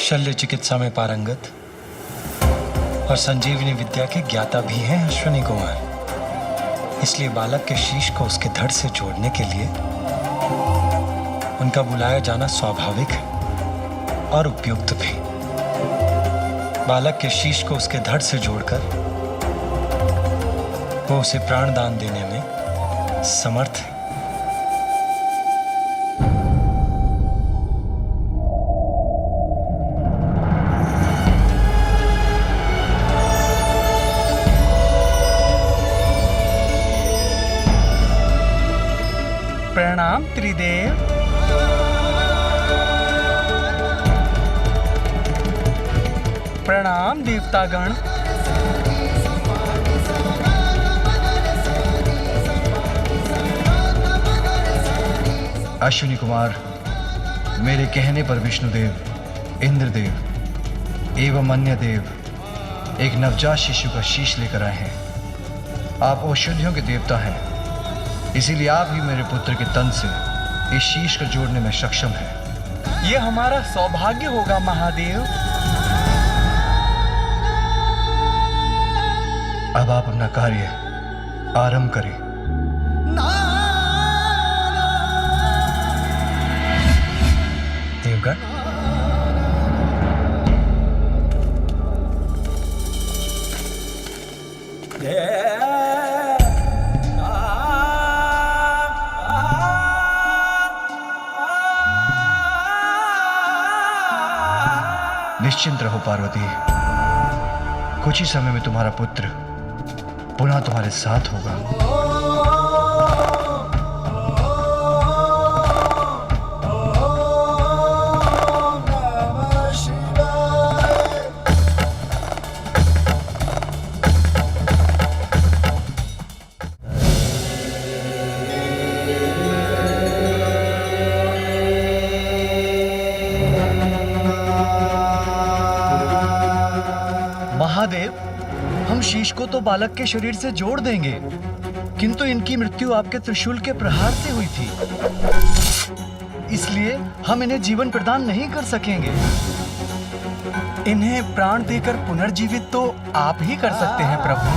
शल्य चिकित्सा में पारंगत और संजीवनी विद्या के ज्ञाता भी हैं अश्विनी कुमार। इसलिए बालक के शीश को उसके धड़ से जोड़ने के लिए उनका बुलाया जाना स्वाभाविक है और उपयुक्त भी। बालक के शीश को उसके धड़ से जोड़कर वो उसे प्राणदान देने में समर्थ है। प्रणाम त्रिदेव। प्रणाम देवतागण। अश्विनी कुमार, मेरे कहने पर विष्णुदेव, इंद्रदेव एवं अन्य देव एक नवजात शिशु का शीश लेकर आए हैं। आप औषधियों के देवता हैं, इसीलिए आप ही मेरे पुत्र के तन से इस शीश को जोड़ने में सक्षम हैं। ये हमारा सौभाग्य होगा महादेव। अब आप अपना कार्य आरंभ करें। देवगण, निश्चिंत रहो पार्वती, कुछ ही समय में तुम्हारा पुत्र पुनः तुम्हारे साथ होगा। महादेव, हम शीश को तो बालक के शरीर से जोड़ देंगे, किंतु इनकी मृत्यु आपके त्रिशूल के प्रहार से हुई थी, इसलिए हम इन्हें जीवन प्रदान नहीं कर सकेंगे। इन्हें प्राण देकर पुनर्जीवित तो आप ही कर सकते हैं प्रभु।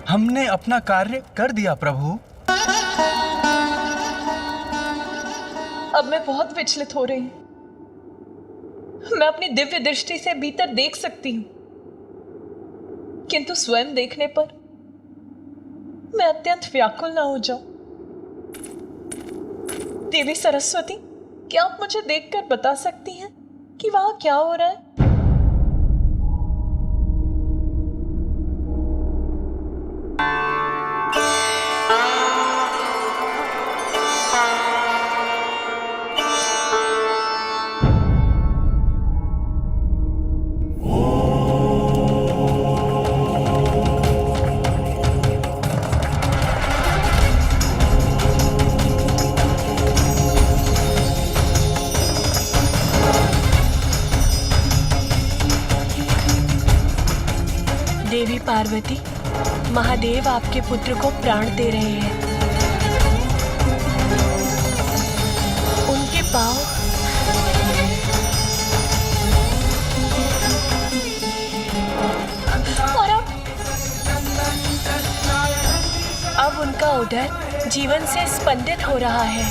हमने अपना कार्य कर दिया प्रभु। अब मैं बहुत विचलित हो रही हूं। मैं अपनी दिव्य दृष्टि से भीतर देख सकती हूं, किंतु स्वयं देखने पर मैं अत्यंत व्याकुल ना हो जाऊं। देवी सरस्वती, क्या आप मुझे देखकर बता सकती हैं कि वहां क्या हो रहा है? देवी पार्वती, महादेव आपके पुत्र को प्राण दे रहे हैं। उनके पाँव और अब उनका उदर जीवन से स्पंदित हो रहा है।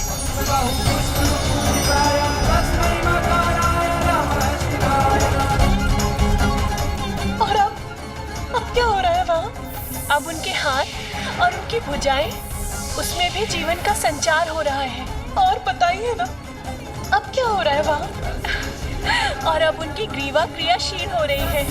और अब क्या हो रहा है वहाँ? अब उनके हाथ और उनकी भुजाएं, उसमें भी जीवन का संचार हो रहा है। और बताइए ना, अब क्या हो रहा है वहाँ? और अब उनकी ग्रीवा क्रियाशील हो रही है।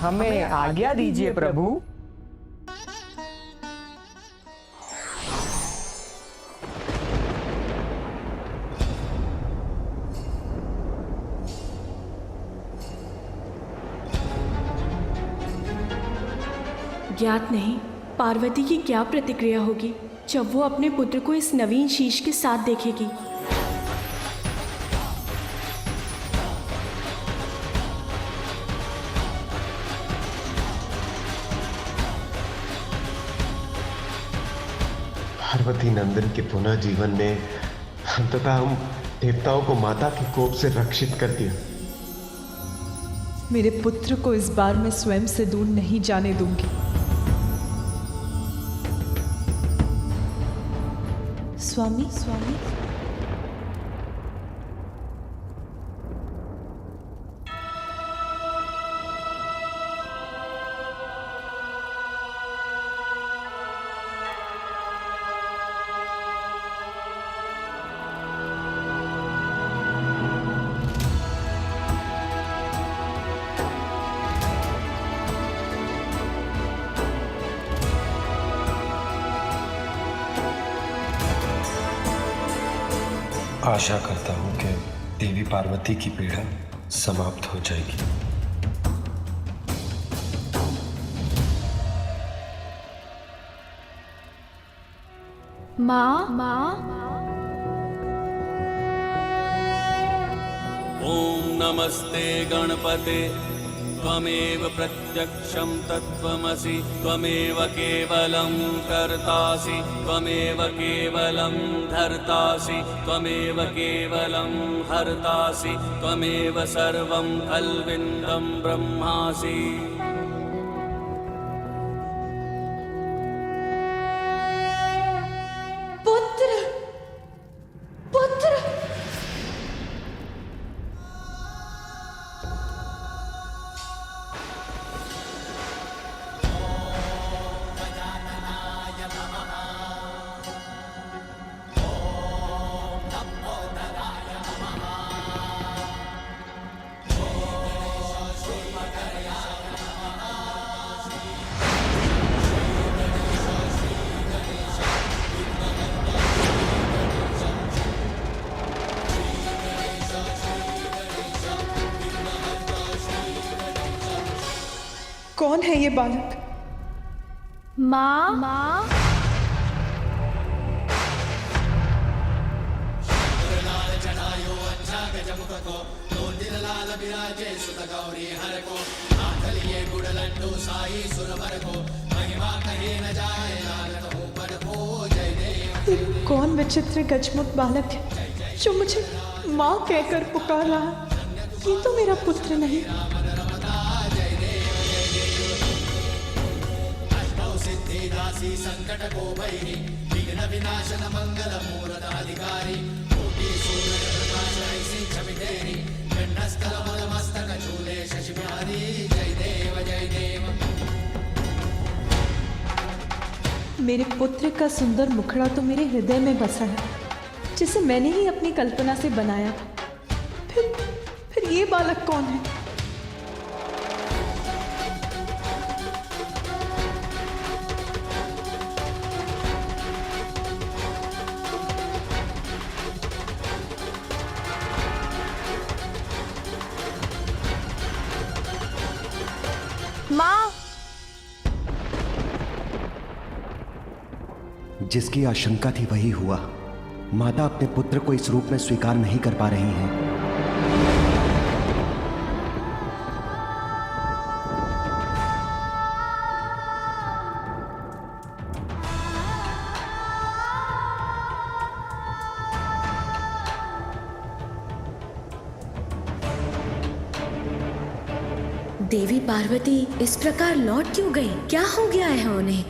हमें आज्ञा दीजिए प्रभु। ज्ञात नहीं पार्वती की क्या प्रतिक्रिया होगी जब वो अपने पुत्र को इस नवीन शीश के साथ देखेगी। पार्वती नंदन के पुनः जीवन ने अंततः हम देवताओं को माता के कोप से रक्षित कर दिया। मेरे पुत्र को इस बार मैं स्वयं से दूर नहीं जाने दूंगी। स्वामी, स्वामी, आशा करता हूं कि देवी पार्वती की पीड़ा समाप्त हो जाएगी। माँ, ओम नमस्ते गणपते त्वमेव प्रत्यक्षं तत्त्वमसि त्वमेव केवलं कर्तासि त्वमेव केवलं धर्तासि त्वमेव केवलं हर्तासि त्वमेव सर्वं खल्विन्दं ब्रह्मासि। कौन है ये बालक? माँ, कौन विचित्र गजमुख बालक है जो मुझे माँ कहकर पुकार रहा है? ये तो मेरा पुत्र नहीं। संकट को भैरी मेरे पुत्र का सुंदर मुखड़ा तो मेरे हृदय में बसा है, जिसे मैंने ही अपनी कल्पना से बनाया था। फिर ये बालक कौन है? माँ, जिसकी आशंका थी वही हुआ। माता अपने पुत्र को इस रूप में स्वीकार नहीं कर पा रही हैं। देवी पार्वती इस प्रकार लौट क्यों गई? क्या हो गया है उन्हें?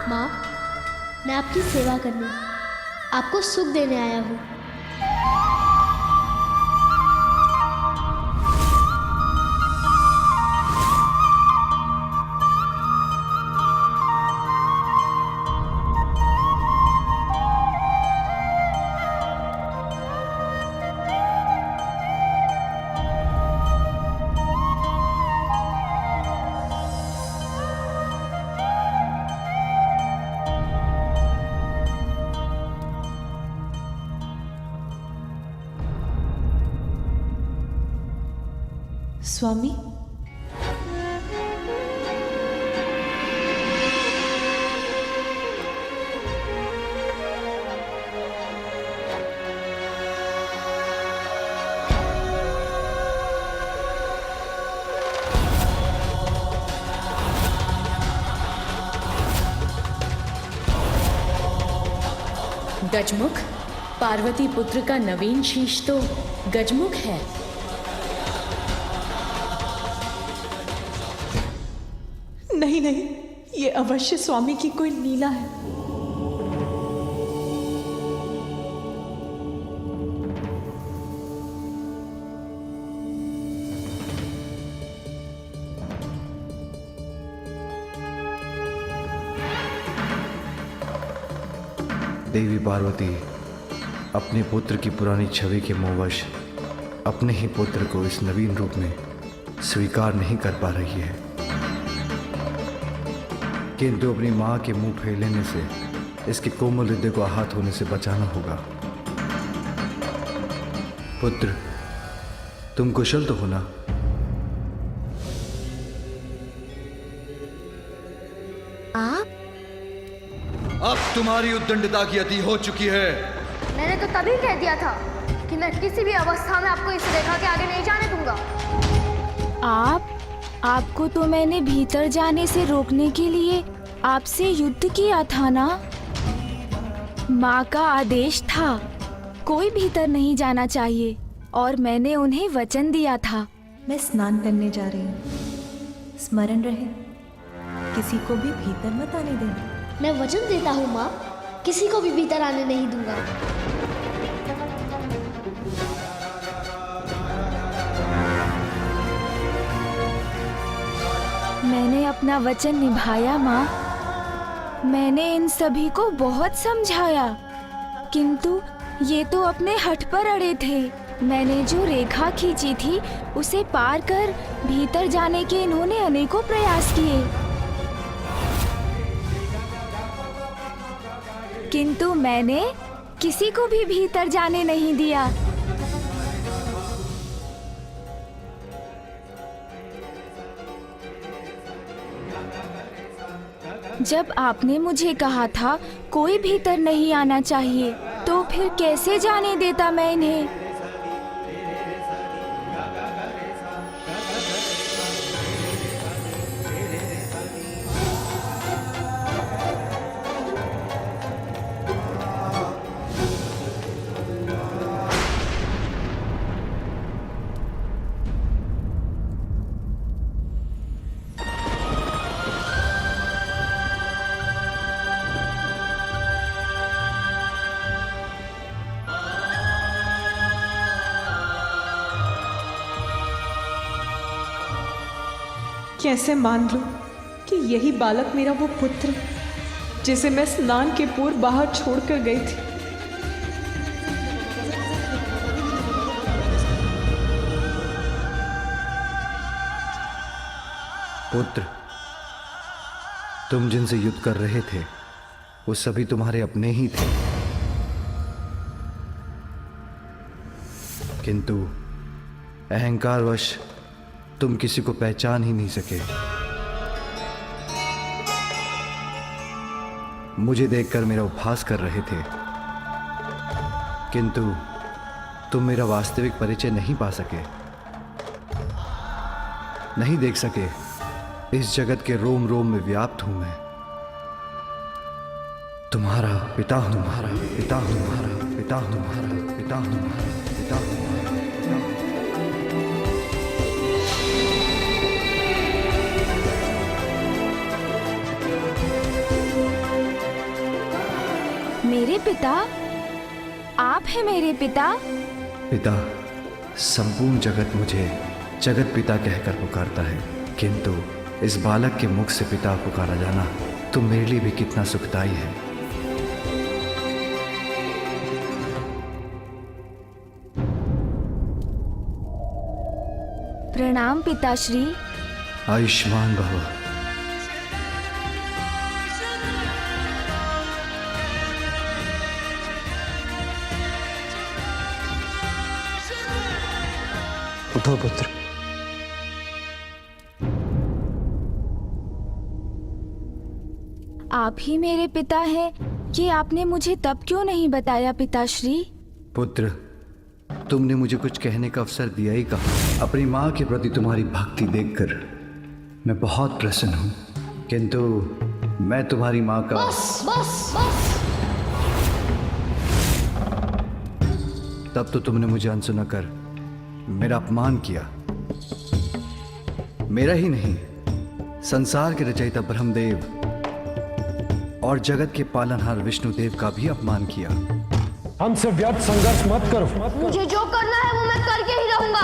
माँ, मैं आपकी सेवा करने, आपको सुख देने आया हूँ। स्वामी, गजमुख, पार्वती पुत्र का नवीन शीश तो गजमुख है। नहीं नहीं, ये अवश्य स्वामी की कोई लीला है। देवी पार्वती अपने पुत्र की पुरानी छवि के मोहवश अपने ही पुत्र को इस नवीन रूप में स्वीकार नहीं कर पा रही है, किंतु अपनी मां के मुंह फैलने से इसके कोमल हृदय को आहत होने से बचाना होगा। पुत्र, तुम कुशल तो हो ना? आप? अब तुम्हारी उद्दंडता की अति हो चुकी है। मैंने तो तभी कह दिया था कि मैं किसी भी अवस्था में आपको इस रेखा के आगे नहीं जाने दूंगा। आपको तो मैंने भीतर जाने से रोकने के लिए आपसे युद्ध किया था ना? माँ का आदेश था कोई भीतर नहीं जाना चाहिए और मैंने उन्हें वचन दिया था। मैं स्नान करने जा रही हूँ, स्मरण रहे किसी को भी भीतर मत आने देना। मैं वचन देता हूँ माँ, किसी को भी भीतर आने नहीं दूंगा। मैंने अपना वचन निभाया माँ। मैंने इन सभी को बहुत समझाया, किंतु ये तो अपने हठ पर अड़े थे। मैंने जो रेखा खींची थी उसे पार कर भीतर जाने के इन्होंने अनेकों प्रयास किए, किंतु मैंने किसी को भी भीतर जाने नहीं दिया। जब आपने मुझे कहा था कोई भीतर नहीं आना चाहिए, तो फिर कैसे जाने देता मैं इन्हें? कैसे मान लूं कि यही बालक मेरा वो पुत्र जिसे मैं स्नान के पूर्व बाहर छोड़कर गई थी। पुत्र, तुम जिनसे युद्ध कर रहे थे वो सभी तुम्हारे अपने ही थे, किंतु अहंकारवश तुम किसी को पहचान ही नहीं सके। मुझे देखकर मेरा उपहास कर रहे थे, किंतु तुम मेरा वास्तविक परिचय नहीं पा सके, नहीं देख सके। इस जगत के रोम रोम में व्याप्त हूं मैं। तुम्हारा पिता हूं, तुम्हारा पिता हूं, तुम्हारा पिता हूं, तुम्हारा पिता हूं, तुम्हारा पिता हूं। मेरे पिता? आप हैं मेरे पिता? पिता, संपूर्ण जगत मुझे जगत पिता कहकर पुकारता है, किंतु इस बालक के मुख से पिता पुकारा जाना तो मेरे लिए भी कितना सुखदायी है। प्रणाम पिताश्री। आयुष्मान भव। उठो पुत्र। आप ही मेरे पिता हैं कि आपने मुझे तब क्यों नहीं बताया पिताश्री? पुत्र, तुमने मुझे कुछ कहने का अवसर दिया ही कहा। अपनी माँ के प्रति तुम्हारी भक्ति देखकर मैं बहुत प्रसन्न हूँ, किंतु मैं तुम्हारी माँ का बस। तब तो तुमने मुझे अनसुना कर मेरा अपमान किया। मेरा ही नहीं, संसार के रचयिता ब्रह्मदेव और जगत के पालनहार विष्णुदेव का भी अपमान किया। हमसे व्यर्थ संघर्ष मत करो। मुझे जो करना है वो मैं करके ही रहूंगा।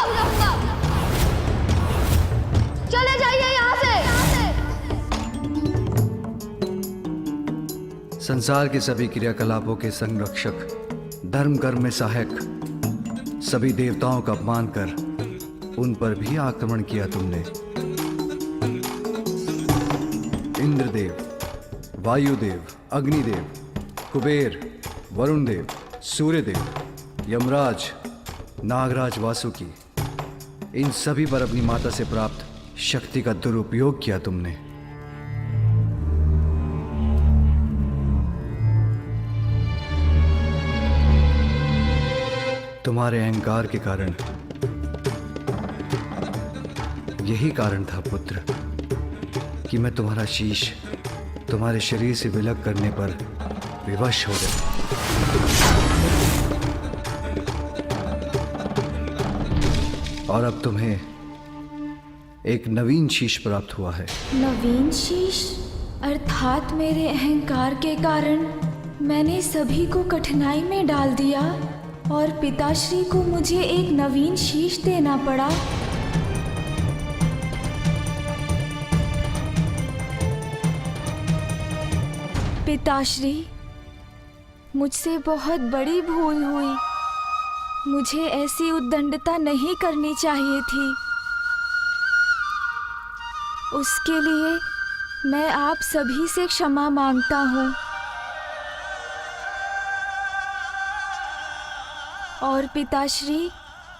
चले जाइए यहाँ से। संसार के सभी क्रियाकलापों के संरक्षक, धर्म कर्म में सहायक सभी देवताओं का अपमान कर उन पर भी आक्रमण किया तुमने। इंद्रदेव, वायुदेव, अग्निदेव, कुबेर, वरुण देव, सूर्यदेव, यमराज, नागराज वासुकी, इन सभी पर अपनी माता से प्राप्त शक्ति का दुरुपयोग किया तुमने। तुम्हारे अहंकार के कारण, यही कारण था पुत्र कि मैं तुम्हारा शीश तुम्हारे शरीर से विलग करने पर विवश हो गया। और अब तुम्हें एक नवीन शीश प्राप्त हुआ है। नवीन शीश? अर्थात मेरे अहंकार के कारण मैंने सभी को कठिनाई में डाल दिया और पिताश्री को मुझे एक नवीन शीश देना पड़ा। पिताश्री, मुझसे बहुत बड़ी भूल हुई। मुझे ऐसी उद्दंडता नहीं करनी चाहिए थी। उसके लिए मैं आप सभी से क्षमा मांगता हूँ। और पिताश्री,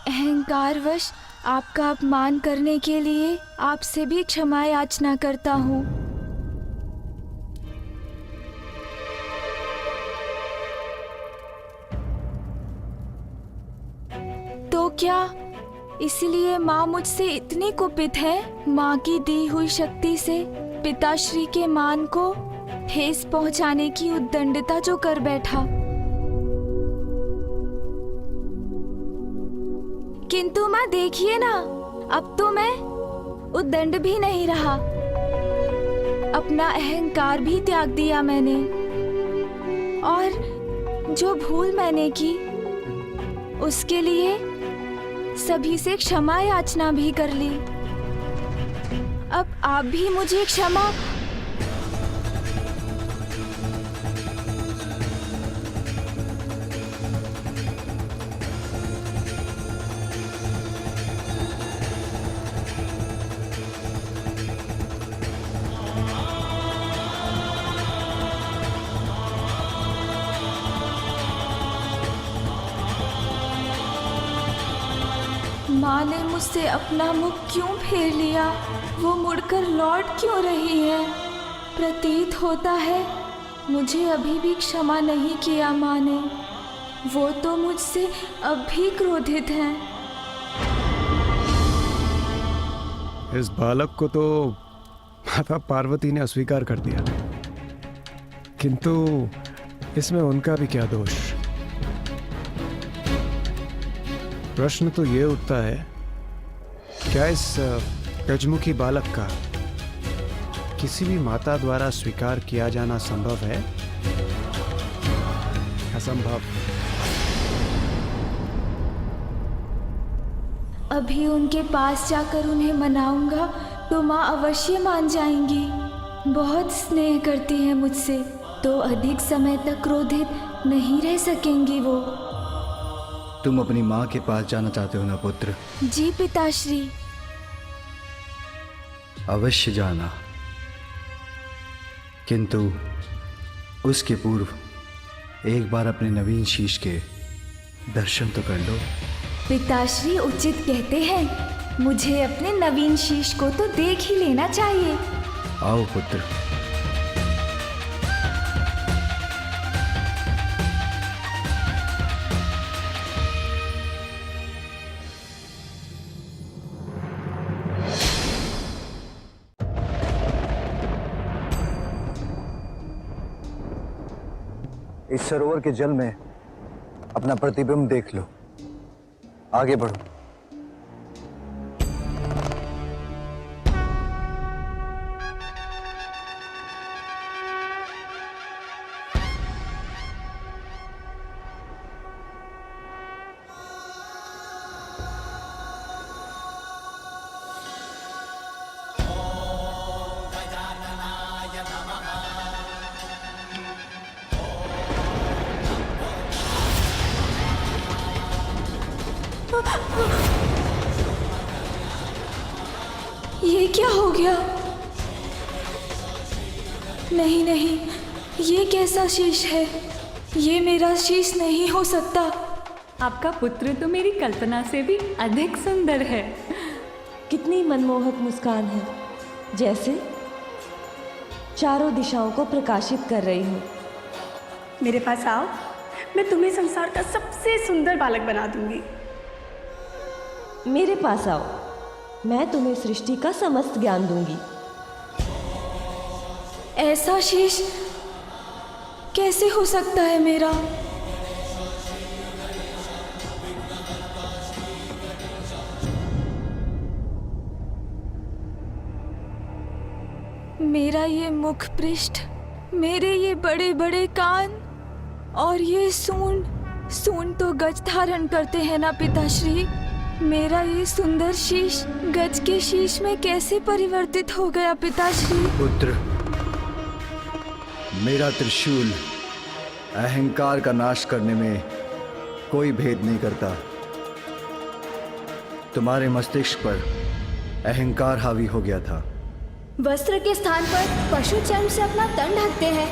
अहंकारवश आपका अपमान करने के लिए आपसे भी क्षमा याचना करता हूँ। तो क्या इसलिए माँ मुझसे इतनी कुपित है? माँ की दी हुई शक्ति से पिताश्री के मान को ठेस पहुंचाने की उद्दंडता जो कर बैठा। किंतु माँ देखिए ना, अब तो मैं उद्दंड भी नहीं रहा। अपना अहंकार भी त्याग दिया मैंने और जो भूल मैंने की उसके लिए सभी से क्षमा याचना भी कर ली। अब आप भी मुझे क्षमा। माँ ने मुझसे अपना मुख क्यों फेर लिया? वो मुड़कर लौट क्यों रही है? प्रतीत होता है मुझे अभी भी क्षमा नहीं किया माँ ने। वो तो मुझसे अब भी क्रोधित हैं। इस बालक को तो माता पार्वती ने अस्वीकार कर दिया, किंतु इसमें उनका भी क्या दोष? प्रश्न तो ये उठता है, क्या इस गजमुखी बालक का किसी भी माता द्वारा स्वीकार किया जाना संभव है? असंभव। अभी उनके पास जाकर उन्हें मनाऊंगा तो माँ अवश्य मान जाएंगी। बहुत स्नेह करती है मुझसे, तो अधिक समय तक क्रोधित नहीं रह सकेंगी वो। तुम अपनी माँ के पास जाना चाहते हो ना पुत्र? जी पिताश्री। अवश्य जाना, किंतु उसके पूर्व एक बार अपने नवीन शीश के दर्शन तो कर लो। पिताश्री उचित कहते हैं, मुझे अपने नवीन शीश को तो देख ही लेना चाहिए। आओ पुत्र। इस सरोवर के जल में अपना प्रतिबिंब देख लो। आगे बढ़ो। ये क्या हो गया? नहीं नहीं, ये कैसा शीश है? ये मेरा शीश नहीं हो सकता। आपका पुत्र तो मेरी कल्पना से भी अधिक सुंदर है। कितनी मनमोहक मुस्कान है, जैसे चारों दिशाओं को प्रकाशित कर रही हो। मेरे पास आओ, मैं तुम्हें संसार का सबसे सुंदर बालक बना दूंगी। मेरे पास आओ, मैं तुम्हें सृष्टि का समस्त ज्ञान दूंगी। ऐसा शीश कैसे हो सकता है मेरा? मेरा ये मुख पृष्ठ, मेरे ये बड़े बड़े कान और ये सूंड तो गज धारण करते हैं ना पिताश्री। मेरा ये सुंदर शीश गज के शीश में कैसे परिवर्तित हो गया पिताश्री? पुत्र, मेरा त्रिशूल अहंकार का नाश करने में कोई भेद नहीं करता। तुम्हारे मस्तिष्क पर अहंकार हावी हो गया था। वस्त्र के स्थान पर पशु चर्म से अपना तन ढकते हैं।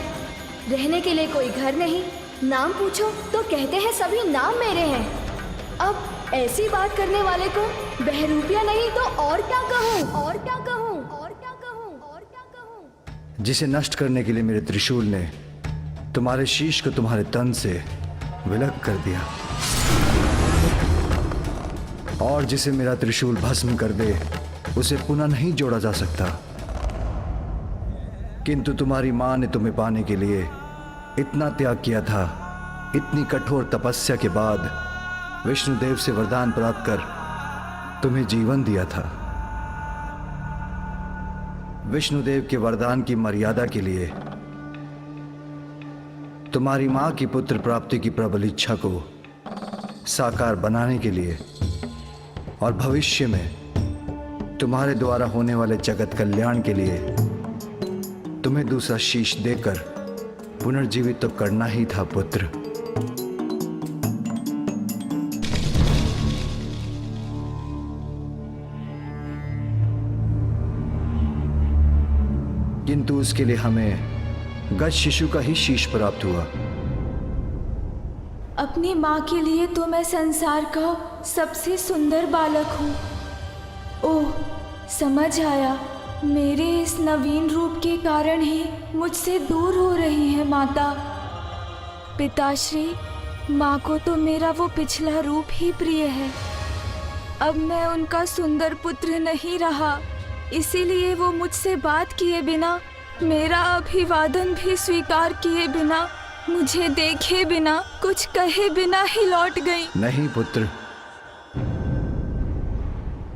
रहने के लिए कोई घर नहीं, नाम पूछो तो कहते हैं सभी नाम मेरे हैं। अब ऐसी बात करने वाले को बहरूपिया नहीं तो और क्या कहूँ? और क्या कहूँ? और क्या कहूँ? और क्या कहूँ? जिसे नष्ट करने के लिए मेरे त्रिशूल ने तुम्हारे शीश को तुम्हारे तन से विलग कर दिया, और जिसे मेरा त्रिशूल भस्म कर दे उसे पुनः नहीं जोड़ा जा सकता। किंतु तुम्हारी माँ ने तुम्हें पाने के लिए इतना त्याग किया था। इतनी कठोर तपस्या के बाद विष्णुदेव से वरदान प्राप्त कर तुम्हें जीवन दिया था। विष्णुदेव के वरदान की मर्यादा के लिए तुम्हारी मां की पुत्र प्राप्ति की प्रबल इच्छा को साकार बनाने के लिए और भविष्य में तुम्हारे द्वारा होने वाले जगत कल्याण के लिए तुम्हें दूसरा शीश देकर पुनर्जीवित तो करना ही था पुत्र। किंतु उसके लिए हमें गज शिशु का ही शीश प्राप्त हुआ। अपनी माँ के लिए तो मैं संसार का सबसे सुंदर बालक हूँ। ओह, समझ आया। मेरे इस नवीन रूप के कारण ही मुझसे दूर हो रही है माता। पिताश्री, माँ को तो मेरा वो पिछला रूप ही प्रिय है। अब मैं उनका सुंदर पुत्र नहीं रहा, इसीलिए वो मुझसे बात किए बिना, मेरा अभिवादन भी स्वीकार किए बिना, मुझे देखे बिना, कुछ कहे बिना ही लौट गई। नहीं पुत्र,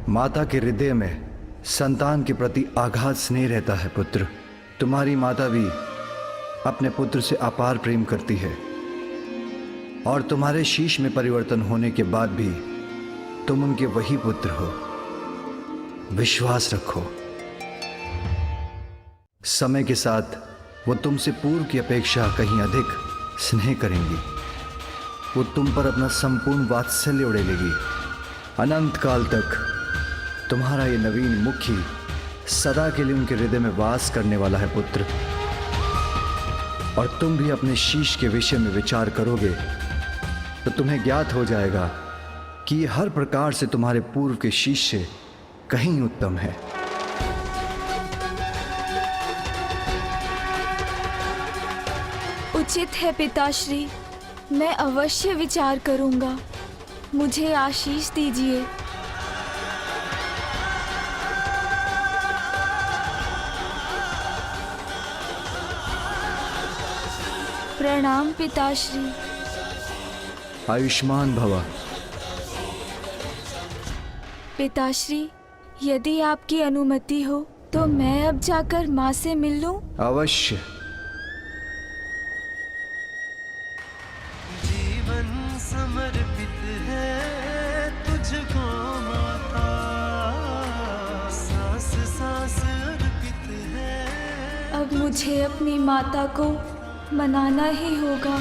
माता के हृदय में संतान के प्रति आघात स्नेह रहता है पुत्र। तुम्हारी माता भी अपने पुत्र से अपार प्रेम करती है और तुम्हारे शीश में परिवर्तन होने के बाद भी तुम उनके वही पुत्र हो। विश्वास रखो, समय के साथ वो तुमसे पूर्व की अपेक्षा कहीं अधिक स्नेह करेंगी। वो तुम पर अपना संपूर्ण वात्सल्य उड़ेलेगी। अनंत काल तक तुम्हारा ये नवीन मुखी सदा के लिए उनके हृदय में वास करने वाला है पुत्र। और तुम भी अपने शीश के विषय में विचार करोगे तो तुम्हें ज्ञात हो जाएगा कि ये हर प्रकार से तुम्हारे पूर्व के शीश से कहीं उत्तम है। उचित है पिताश्री, मैं अवश्य विचार करूंगा। मुझे आशीष दीजिए। प्रणाम पिताश्री। आयुष्मान भव। पिताश्री, यदि आपकी अनुमति हो तो मैं अब जाकर माँ से मिल लूं? अवश्य। जीवन समर्पित है तुझको माता, सांस सांस अर्पित है। अब मुझे अपनी माता को मनाना ही होगा।